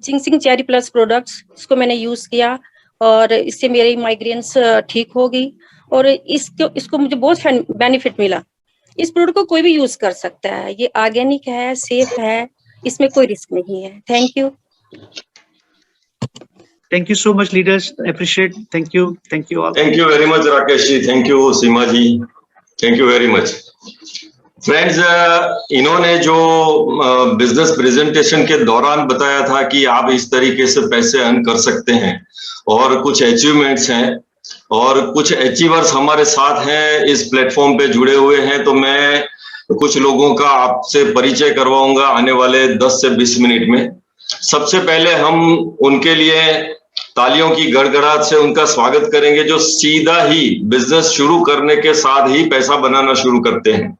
जिंक्सिंग चेरी प्लस प्रोडक्ट्स, इसको मैंने यूज किया और इससे मेरी माइग्रेन्स ठीक हो गई, और इसको मुझे बहुत बेनिफिट मिला। इस प्रोडक्ट को कोई भी यूज कर सकता है, ये ऑर्गेनिक है, सेफ है, इसमें कोई रिस्क नहीं है। Thank you. Thank you so much, leaders. I appreciate. Thank you all. Thank you very much, Rakesh ji. Thank you, Seema ji. Thank you very much. Friends, इन्होंने जो बिजनेस प्रेजेंटेशन के दौरान बताया था कि आप इस तरीके से पैसे अर्न कर सकते हैं, और कुछ अचीवमेंट्स हैं और कुछ अचीवर्स हमारे साथ हैं, इस प्लेटफॉर्म पे जुड़े हुए हैं, तो मैं कुछ लोगों का आपसे परिचय करवाऊंगा आने वाले 10 से 20 मिनट में। सबसे पहले हम उनके लिए तालियों की गड़गड़ाहट से उनका स्वागत करेंगे, जो सीधा ही बिजनेस शुरू करने के साथ ही पैसा बनाना शुरू करते हैं,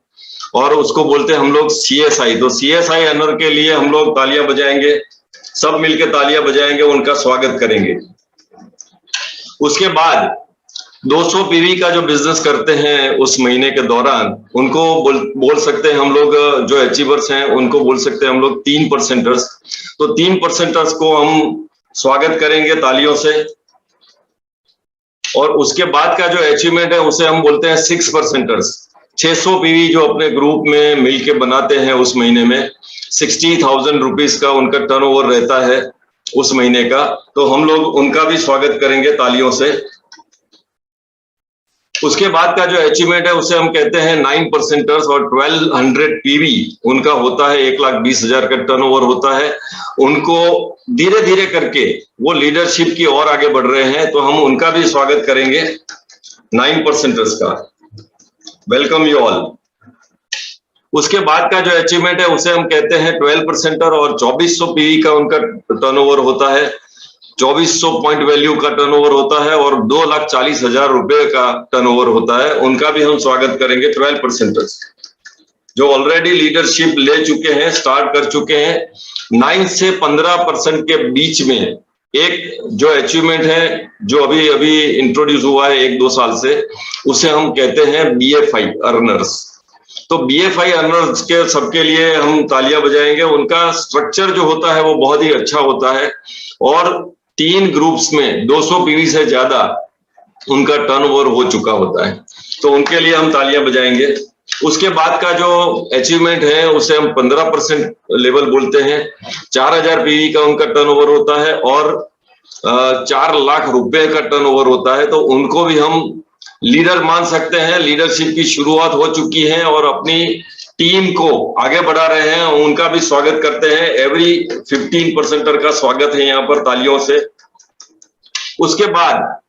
और उसको बोलते हैं हम लोग CSI। तो CSI अनर के लिए हम लोग तालियां बजाएंगे, सब मिलके तालियां बजाएंगे, उनका स्वागत करेंगे। उसके बाद 200 PV का जो बिजनेस करते हैं उस महीने के दौरान, उनको बोल सकते हैं हम लोग, जो अचीवर्स हैं उनको बोल सकते हैं हम लोग 3%ers। तो 3%ers को हम स्वागत करेंगे तालियों से। और उसके बाद का जो अचीवमेंट है उसे हम बोलते हैं 6%ers। 600 PV जो अपने ग्रुप में मिलके बनाते हैं, उस महीने में 60,000 रुपीज का उनका टर्नओवर रहता है उस महीने का, तो हम लोग उनका भी स्वागत करेंगे तालियों से। उसके बाद का जो अचीवमेंट है उसे हम कहते हैं 9 परसेंटर्स और 1200 पीवी उनका होता है, 1,20,000 का टर्नओवर होता है। उनको धीरे धीरे करके वो लीडरशिप की ओर आगे बढ़ रहे हैं, तो हम उनका भी स्वागत करेंगे 9 परसेंटर्स का। Welcome you all. उसके बाद का जो अचीवमेंट है उसे हम कहते हैं 12 परसेंटर और 2400 पीवी का उनका टर्नओवर होता है, 2400 पॉइंट वैल्यू का टर्नओवर होता है और 2,40,000 रुपए का टर्नओवर होता है। उनका भी हम स्वागत करेंगे 12 परसेंटर्स जो ऑलरेडी लीडरशिप ले चुके हैं, स्टार्ट कर चुके हैं। 9 से 15% के बीच में एक जो अचीवमेंट है जो अभी अभी इंट्रोड्यूस हुआ है 1-2 साल से, उसे हम कहते हैं BFI अर्नर्स। तो BFI अर्नर्स के सबके लिए हम तालियां बजाएंगे। उनका स्ट्रक्चर जो होता है वो बहुत ही अच्छा होता है और 3 ग्रुप्स में 200 पीवी से ज्यादा उनका टर्नओवर हो चुका होता है, तो उनके लिए हम तालियां बजाएंगे। उसके बाद का जो अचीवमेंट है उसे हम 15% लेवल बोलते हैं। 4,000 पीवी का उनका टर्नओवर होता है और 4 लाख रुपए का टर्नओवर होता है, तो उनको भी हम लीडर मान सकते हैं। लीडरशिप की शुरुआत हो चुकी है और अपनी टीम को आगे बढ़ा रहे हैं, उनका भी स्वागत करते हैं। एवरी 15 परसेंटर का स्वागत है यहाँ पर तालियों से। उसके बाद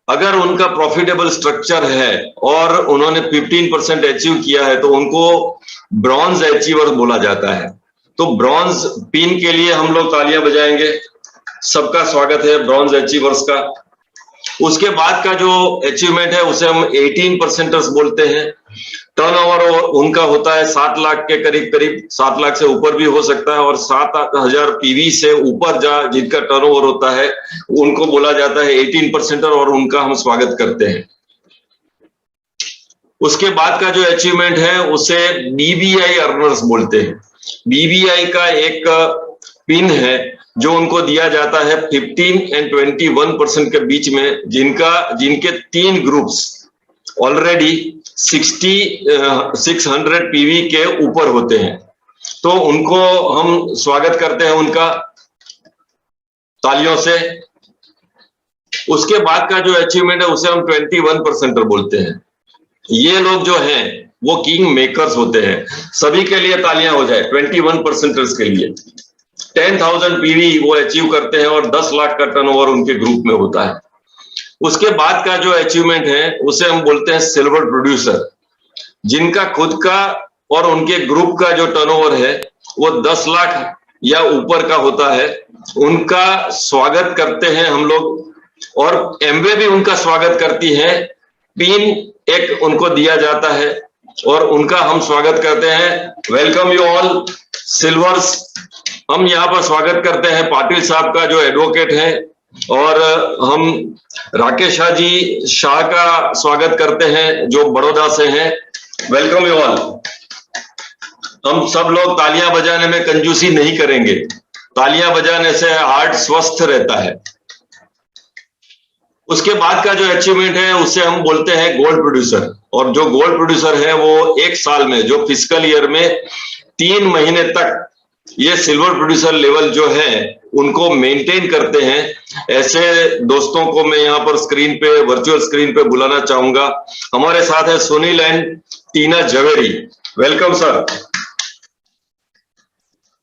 अगर उनका प्रॉफिटेबल स्ट्रक्चर है और उन्होंने 15% अचीव किया है तो उनको ब्रॉन्ज अचीवर बोला जाता है। तो ब्रॉन्ज पिन के लिए हम लोग तालियां बजाएंगे। सबका स्वागत है ब्रॉन्ज अचीवर्स का। उसके बाद का जो अचीवमेंट है उसे हम 18 परसेंटर्स बोलते हैं। टर्नओवर उनका होता है 7 लाख के करीब करीब, 7 लाख से ऊपर भी हो सकता है और 7,000 पीवी से ऊपर जिनका टर्नओवर होता है उनको बोला जाता है 18 परसेंटर और उनका हम स्वागत करते हैं। उसके बाद का जो अचीवमेंट है उसे BBI अर्नर्स बोलते हैं। BBI का एक पिन है जो उनको दिया जाता है 15 और 21% के बीच में, जिनके 3 ग्रुप्स ऑलरेडी 600 पीवी के ऊपर होते हैं, तो उनको हम स्वागत करते हैं उनका तालियों से। उसके बाद का जो अचीवमेंट है उसे हम 21 परसेंटर बोलते हैं। ये लोग जो हैं वो किंग मेकर्स होते हैं। सभी के लिए तालियां हो जाए 21 परसेंटर्स के लिए। 10,000 पीवी वो अचीव करते हैं और 10 लाख का टर्नओवर उनके ग्रुप में होता है। उसके बाद का जो अचीवमेंट है उसे हम बोलते हैं सिल्वर प्रोड्यूसर, जिनका खुद का और उनके ग्रुप का जो टर्नओवर है वो 10 लाख या ऊपर का होता है। उनका स्वागत करते हैं हम लोग और एमवे भी उनका स्वागत करती है। पिन एक उनको दिया जाता है और उनका हम स्वागत करते हैं। Welcome you all silvers. हम यहाँ पर स्वागत करते हैं पाटिल साहब का जो एडवोकेट है, और हम राकेश जी शाह का स्वागत करते हैं जो बड़ौदा से हैं। Welcome you all. हम सब लोग तालियां बजाने में कंजूसी नहीं करेंगे, तालियां बजाने से हार्ट स्वस्थ रहता है। उसके बाद का जो अचीवमेंट है उसे हम बोलते हैं गोल्ड प्रोड्यूसर, और जो गोल्ड प्रोड्यूसर है वो 1 साल में, जो फिस्कल ईयर में 3 महीने तक ये सिल्वर प्रोड्यूसर लेवल जो है उनको मेंटेन करते हैं। ऐसे दोस्तों को मैं यहाँ पर स्क्रीन पे, वर्चुअल स्क्रीन पे बुलाना चाहूंगा। हमारे साथ है Sunil and Tina Javeri. Welcome sir,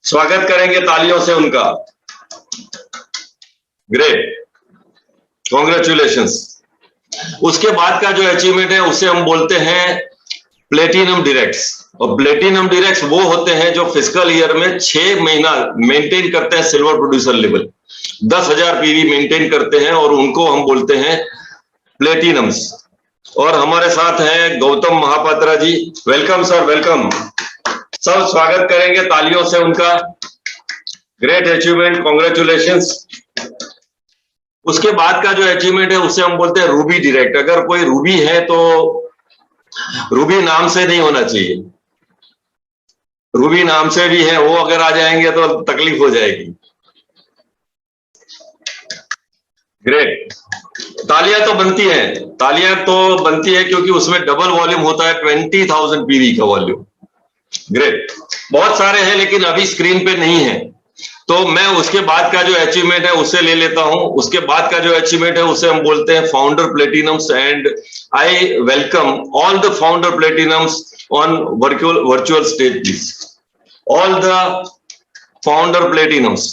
स्वागत करेंगे तालियों से उनका। Great, congratulations. उसके बाद का जो अचीवमेंट है उसे हम बोलते हैं प्लेटिनम डायरेक्ट्स, और प्लेटिनम डायरेक्ट्स वो होते हैं जो फिस्कल ईयर में 6 महीना मेंटेन करते हैं silver producer level, 10,000 PV maintain करते हैं और उनको हम बोलते हैं प्लेटिनम्स। और हमारे साथ हैं Gautam Mahapatra ji. Welcome sir, welcome. सब स्वागत करेंगे तालियों से उनका। Great achievement, congratulations. उसके बाद का जो अचीवमेंट है उसे हम बोलते हैं रूबी डायरेक्ट। अगर कोई रूबी है तो रूबी नाम से नहीं होना चाहिए, रूबी नाम से भी है, वो अगर आ जाएंगे तो तकलीफ हो जाएगी। ग्रेट, तालियां तो बनती हैं, तालियां तो बनती है क्योंकि उसमें डबल वॉल्यूम होता है, 20,000 पीवी का वॉल्यूम। ग्रेट, बहुत सारे हैं लेकिन अभी स्क्रीन पे नहीं है, तो मैं उसके बाद का जो अचीवमेंट है उसे ले लेता हूं। उसके बाद का जो अचीवमेंट है उसे हम बोलते हैं founder platinums, and I welcome all the founder platinums on virtual stage please. All the founder platinums.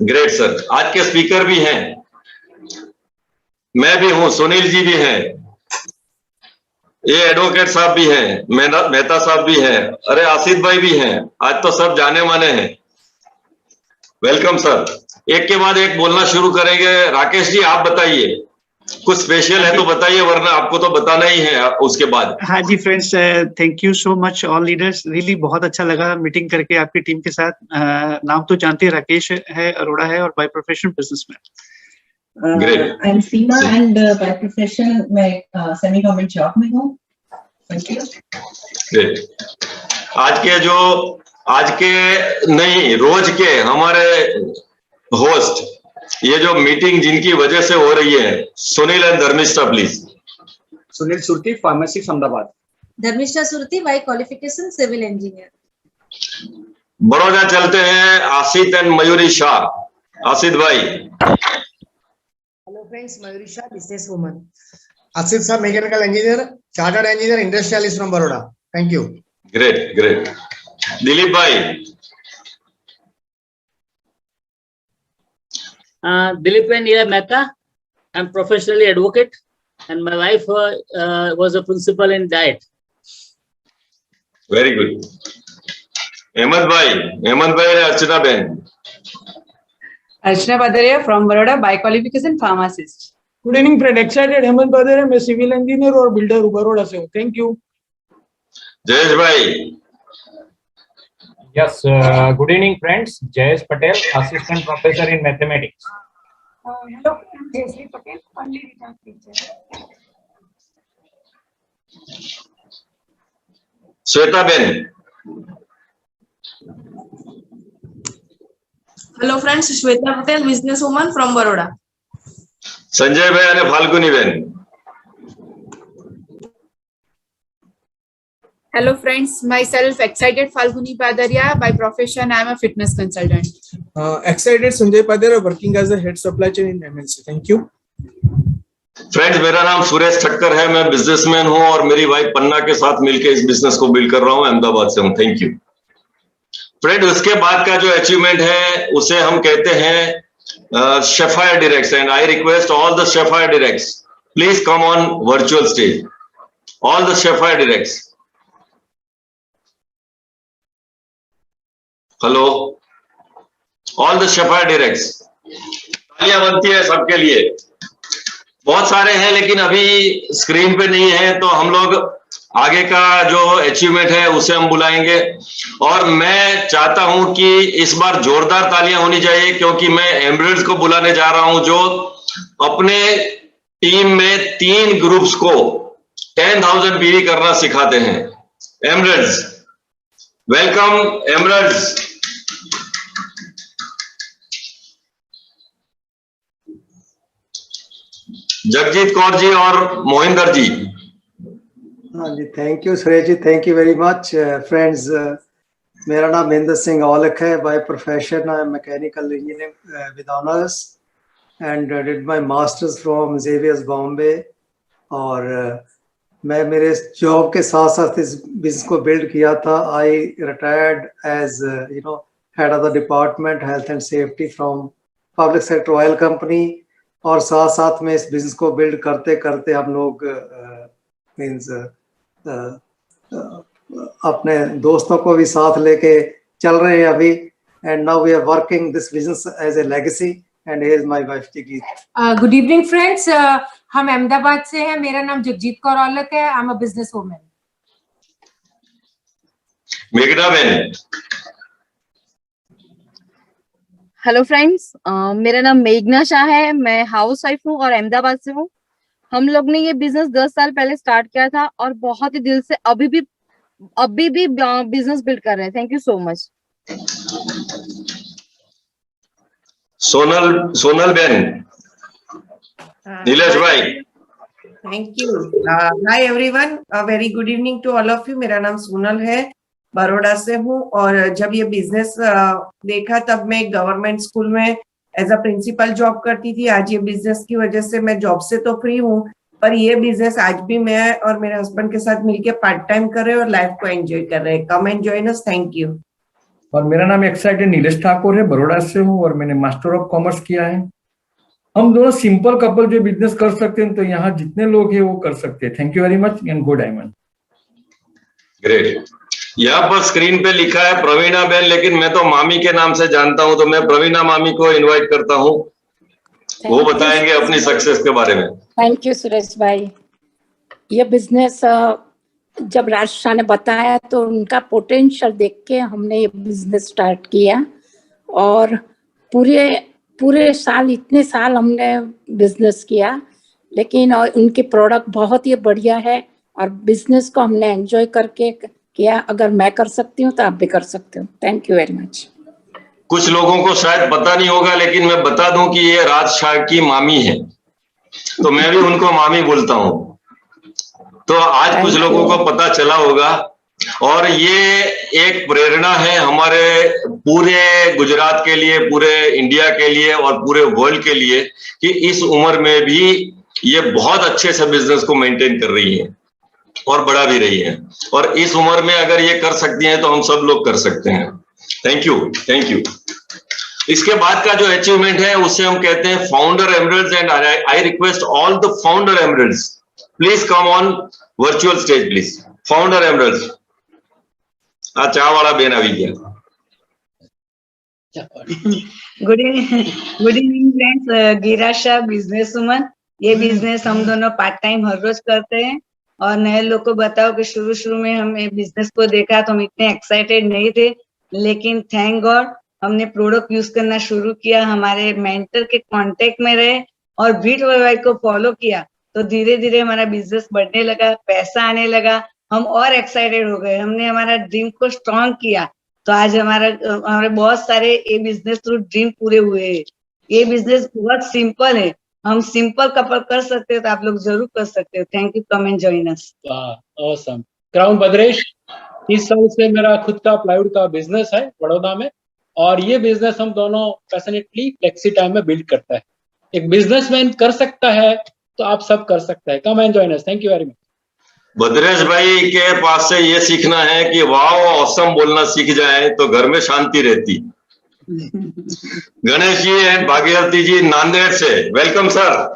Great sir. आज के स्पीकर भी हैं, मैं भी हूं, सुनील जी भी हैं, ये एडवोकेट साहब भी हैं, मेहता साहब भी हैं, अरे आसिफ भाई भी हैं। आज तो सब जाने माने हैं। Welcome sir. एक के बाद एक बोलना शुरू करेंगे। राकेश जी आप बताइए, कुछ स्पेशल है तो बताइए, वरना आपको तो बताना ही है उसके बाद। हाँ जी friends, thank you so much all leaders. Really बहुत अच्छा लगा मीटिंग करके आपकी टीम के साथ। नाम तो जानते हैं, राकेश है, अरोड़ा है, और by profession businessman. I am Seema and by profession मैं सेमी गवर्नमेंट जॉब में हूँ। Thank you. ग्रेट। आज के नहीं, रोज के हमारे होस्ट, ये जो मीटिंग जिनकी वजह से हो रही है, Sunil and Dharmishtha please. Sunil Surti, pharmacy Ahmedabad. Dharmishtha Surti, by qualification civil engineer. Baroda चलते हैं, Asit and Mayuri Shah. Asit bhai. Hello friends, Mayuri Shah, business woman. Asif sahab mechanical engineer, chartered engineer, industrialist from Baroda. Thank you. Great great. Dilip bhai. Dilip and Neera Mehta. I'm professionally advocate, and my wife was a principal in diet. Very good. Ahmad भाई और अर्चना बहन। Archana Badariya from Baroda, by qualification pharmacist. Good evening friend, excited. Hemant Badariya, मैं civil engineer और builder हूँ, बड़ौदा से हूँ। Thank you. Jayesh भाई। Yes, good evening friends. Jayesh Patel, assistant professor in mathematics. Hello, I'm Jayashree Patel, only return teacher. Shweta Ben. Hello friends, Shweta Patel, business woman from Baroda. Sanjay भाई અને Falguni Ben. Hello friends, myself excited Falguni Padaria, by profession I am a fitness consultant. Excited Sanjay Padaria, working as a head supply chain in MNC. Thank you. Friends, मेरा नाम सुरेश ठक्कर है, मैं businessman हूं और मेरी wife पन्ना के साथ मिलकर इस बिजनेस को बिल्ड कर रहा हूं, अहमदाबाद से हूं। Thank you. फ्रेंड, उसके बाद का जो अचीवमेंट है उसे हम कहते हैं sapphire directs, and I request all the sapphire directs please come on virtual stage. All the sapphire directs. Hello, all the sapphire directs. तालियां बनती है सबके लिए। बहुत सारे हैं लेकिन अभी स्क्रीन पे नहीं है, तो हम लोग आगे का जो अचीवमेंट है उसे हम बुलाएंगे। और मैं चाहता हूं कि इस बार जोरदार तालियां होनी चाहिए, क्योंकि मैं एमरल्ड्स को बुलाने जा रहा हूं, जो अपने टीम में 3 ग्रुप्स को 10,000 पीवी करना सिखाते हैं। Emeralds, welcome emeralds. Jagjit Kaur ji और मोहिंदर जी। हाँ जी, thank you Suresh ji, thank you very much. Friends, मेरा नाम महेंद्र सिंह औलख है, by profession I am mechanical engineer with honours and did my masters from Xavier's Bombay. और मैं मेरे जॉब के साथ साथ इस बिजनेस को बिल्ड किया था। I retired as head of the department health and safety from public sector oil company. और साथ साथ में इस बिजनेस को बिल्ड करते करते हम लोग मीन्स अपने दोस्तों को भी साथ लेके चल रहे हैं अभी। And now we are working this business as a legacy and here is my wife Jagjit. Good evening friends, हम अहमदाबाद से हैं। मेरा नाम जगजीत कौर औलख है, I am a business woman. मेघना बेन। हेलो फ्रेंड्स, मेरा नाम मेघना शाह है, मैं हाउस वाइफ हूँ और अहमदाबाद से हूँ। हम लोग ने ये बिजनेस 10 साल पहले स्टार्ट किया था और बहुत ही दिल से अभी भी बिजनेस बिल्ड कर रहे हैं। Thank you so much. Sonal ben. Nilesh bhai. Thank you. Hi everyone, very good evening to all of you. मेरा नाम सोनल है बड़ौदा से हूँ और जब ये बिजनेस देखा तब मैं गवर्नमेंट स्कूल में एज अ प्रिंसिपल जॉब करती थी। आज ये बिजनेस की वजह से मैं जॉब से तो फ्री हूँ, पर ये बिजनेस आज भी मैं और मेरे हस्बैंड के साथ मिलके पार्ट टाइम कर रहे हैं और लाइफ को एंजॉय कर रहे हैं। Come and join us. Thank you. और मेरा नाम एक्साइटेड नीलेश ठाकुर है, बड़ौदा से हूँ और मैंने मास्टर ऑफ कॉमर्स किया है। हम दोनों सिंपल कपल जो बिजनेस कर सकते हैं, तो यहाँ जितने लोग हैं वो कर सकते हैं। Thank you very much and go diamond. Great. यहाँ पर स्क्रीन पे लिखा है प्रवीणा बेन, लेकिन मैं तो मामी के नाम से जानता हूँ, तो मैं प्रवीणा मामी को इनवाइट करता हूँ, वो बताएंगे अपनी सक्सेस के बारे में। थैंक यू सुरेश भाई। ये बिजनेस जब राजशाह ने बताया तो उनका पोटेंशियल देख के हमने ये बिजनेस स्टार्ट किया और पूरे साल इतने साल हमने बिजनेस किया, लेकिन और उनके प्रोडक्ट बहुत ही बढ़िया है और बिजनेस को हमने एंजॉय करके किया। अगर मैं कर सकती हूँ तो आप भी कर सकते हो। Thank you very much. कुछ लोगों को शायद पता नहीं होगा, लेकिन मैं बता दूं कि ये राजशाह की मामी है, तो मैं भी उनको मामी बोलता हूँ। तो आज कुछ लोगों को पता चला होगा और ये एक प्रेरणा है हमारे पूरे गुजरात के लिए, पूरे इंडिया के लिए और पूरे वर्ल्ड के लिए कि इस उम्र में भी ये बहुत अच्छे से बिजनेस को मेंटेन कर रही है और बढ़ा भी रही है। और इस उम्र में अगर ये कर सकती हैं तो हम सब लोग कर सकते हैं। Thank you, thank you. इसके बाद का जो अचीवमेंट है उसे हम कहते हैं founder emeralds and I request all the founder emeralds please come on virtual stage please. Founder emeralds. चाह वाला बेन आ गया। Good evening friends, Girasha business woman. ये बिजनेस हम दोनों पार्ट टाइम हर रोज करते हैं और नए लोग को बताओ कि शुरू में हमने बिजनेस को देखा तो हम इतने एक्साइटेड नहीं थे, लेकिन थैंक गॉड हमने प्रोडक्ट यूज करना शुरू किया, हमारे मेंटर के कांटेक्ट में रहे और बीट वाई को फॉलो किया तो धीरे धीरे हमारा बिजनेस बढ़ने लगा, पैसा आने लगा, हम और एक्साइटेड हो गए। हमने हमारा ड्रीम को स्ट्रॉन्ग किया तो आज हमारे बहुत सारे ये बिजनेस थ्रू ड्रीम पूरे हुए हैं। ये बिजनेस बहुत सिंपल है, हम सिंपल कपल कर सकते हो तो आप लोग जरूर कर सकते हो। Thank you, come and join us. Awesome. Crown Bhadresh. 30 साल से मेरा खुद का प्लाईवुड का बिजनेस है बड़ौदा में और ये बिजनेस हम दोनों पैशनेटली फ्लेक्सी टाइम में बिल्ड करता है। एक बिजनेसमैन कर सकता है तो आप सब कर सकते हैं। Come and join us. Thank you very much. Bhadresh भाई के पास से ये सीखना है कि वाह ऑसम बोलना सीख जाए तो घर में शांति रहती। गणेश जी एंड भागीरथी जी नांदेड़ से, welcome sir.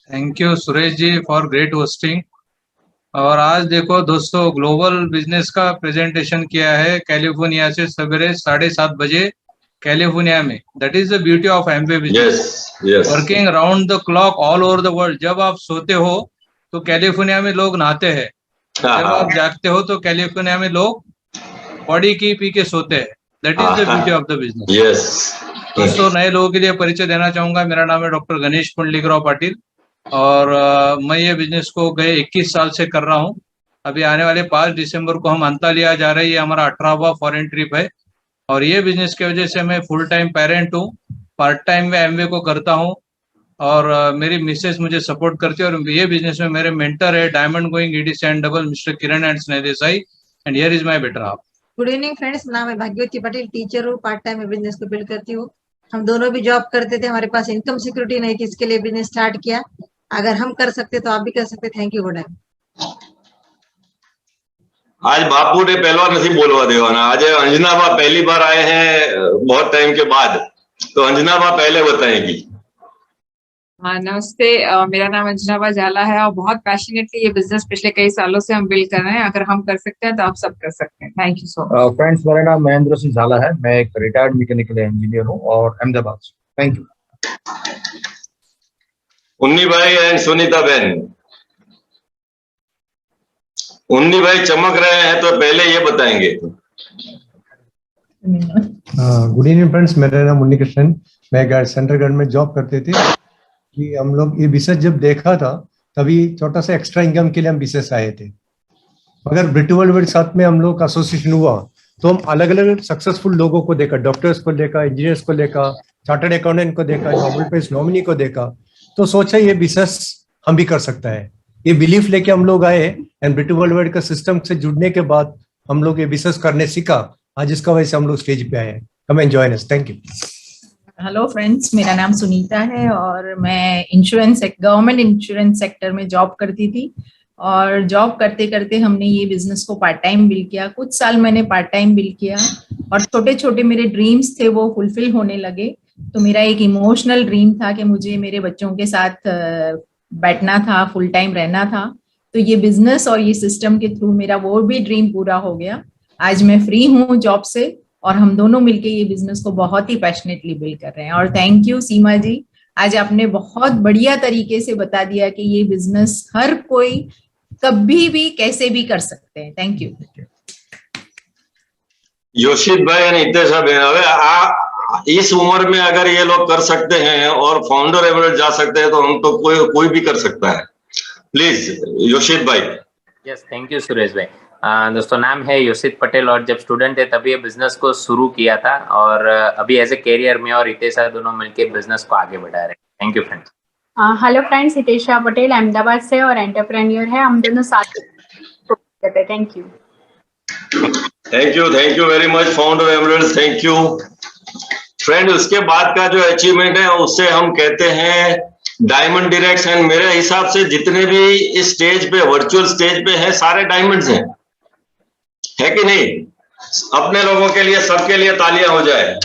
Thank you Suresh ji for great hosting. और आज देखो दोस्तों, ग्लोबल बिजनेस का प्रेजेंटेशन किया है कैलिफोर्निया से सवेरे 7:30 बजे कैलिफोर्निया में। That is the beauty of Amway business, working around the clock all over the world. जब आप सोते हो तो कैलिफोर्निया में लोग नहाते हैं, जब आप जागते हो तो कैलिफोर्निया में लोग बॉडी की पी के सोते हैं। That is the beauty of the business. दोस्तों, नए लोगों के लिए परिचय देना चाहूंगा। मेरा नाम है डॉक्टर गणेश पुंडलिकराव पाटिल और मैं ये बिजनेस को गए 21 साल से कर रहा हूँ। अभी आने वाले 5 दिसंबर को हम अंतालिया जा रहे हैं, ये हमारा 18वां फॉरेन ट्रिप है। और ये बिजनेस की वजह से मैं फुल टाइम पेरेंट हूँ, पार्ट टाइम में एमवे को करता हूँ और मेरी मिसेस मुझे सपोर्ट करती है। और ये बिजनेस में मेरे मेंटर है diamond going EDC and double mister Kiran and Sneh Desai and here is my better half. Good evening friends, नाम है भाग्यवती पटेल, टीचर हूँ, पार्ट टाइम में बिजनेस को बिल्ड करती हूँ। हम दोनों भी जॉब करते थे, हमारे पास इनकम सिक्योरिटी नहीं थी, इसके लिए बिजनेस स्टार्ट किया। अगर हम कर सकते तो आप भी कर सकते। Thank you. गुड आज बापू ने पहलवान नहीं बोलवा देवाना। आज अंजना बा पहली बार आए हैं बहुत टाइम के बाद, तो अंजना बा पहले बताएगी। हाँ नमस्ते, मेरा नाम अंजना जाला है और बहुत पैशनेटली ये बिजनेस पिछले कई सालों से हम बिल्ड कर रहे हैं। अगर हम कर सकते हैं तो आप सब कर सकते हैं। Thank you so much. Friends, मेरा नाम महेंद्र सिंह झाला है, मैं एक रिटायर्ड मैकेनिकल इंजीनियर हूँ और अहमदाबाद से। Thank you. उन्नी भाई एंड सुनीता बहन। उन्नी भाई चमक रहे हैं तो पहले ये बताएंगे। गुड इवनिंग फ्रेंड्स, मेरा नाम मुन्नी कृष्णन, मैं सेंट्रल गवर्नमेंट में जॉब करते थे। कि हम लोग ये बिजनेस जब देखा था तभी छोटा सा एक्स्ट्रा इनकम के लिए हम बिजनेस आए थे, मगर ब्रिटवर्ल्ड के साथ में हम लोग का एसोसिएशन हुआ तो हम अलग अलग सक्सेसफुल लोगों को देखा, डॉक्टर्स को देखा, इंजीनियर्स को देखा, चार्टर्ड अकाउंटेंट को देखा, नोबेल प्राइज नॉमिनी को देखा, तो सोचा ये बिजनेस हम भी कर सकता है। ये बिलीफ लेके हम लोग आए एंड ब्रिटू वर्ल्डवाइड का सिस्टम से जुड़ने के बाद हम लोग ये बिजनेस करने सीखा, आज इसका वजह से हम लोग स्टेज पे आए हैं। Come and join us. Thank you. Hello friends, मेरा नाम सुनीता है और मैं गवर्नमेंट इंश्योरेंस सेक्टर में जॉब करती थी और जॉब करते करते हमने ये बिजनेस को पार्ट टाइम बिल्ड किया। कुछ साल मैंने पार्ट टाइम बिल्ड किया और छोटे छोटे मेरे ड्रीम्स थे वो फुलफिल होने लगे। तो मेरा एक इमोशनल ड्रीम था कि मुझे मेरे बच्चों के साथ बैठना था, फुल टाइम रहना था। तो ये बिजनेस और ये सिस्टम के थ्रू मेरा वो भी ड्रीम पूरा हो गया। आज मैं फ्री हूँ जॉब से और हम दोनों मिलके ये बिजनेस को बहुत ही पैशनेटली बिल्ड कर रहे हैं। और थैंक यू सीमा जी, आज आपने बहुत बढ़िया तरीके से बता दिया कि ये बिजनेस हर कोई कभी भी कैसे भी कर सकते हैं। Thank you. योशित भाई और नितेशा बहन, इस उम्र में अगर ये लोग कर सकते हैं और फाउंडर एवरेज जा सकते हैं तो हम तो कोई भी कर सकता है। प्लीज योशित भाई। यस, थैंक यू सुरेश भाई। दोस्तों, नाम है योशित पटेल और जब स्टूडेंट है तभी ये बिजनेस को शुरू किया था और अभी एज ए कैरियर में और हितेशा दोनों मिलकर बिजनेस को आगे बढ़ा रहे हैं। Thank you friends. Hello friends, Hitesha Patel Ahmedabad से और एंटरप्रेन्योर है। हम दोनों साथ करते हैं। Thank you very much founder emeralds. Thank you friend. उसके बाद का जो अचीवमेंट है उससे हम कहते हैं डायमंड डायरेक्ट्स। एंड मेरे हिसाब से जितने भी इस स्टेज पे, वर्चुअल स्टेज पे हैं, सारे डायमंड्स हैं, है कि नहीं? अपने लोगों के लिए, सबके लिए तालियां हो जाए।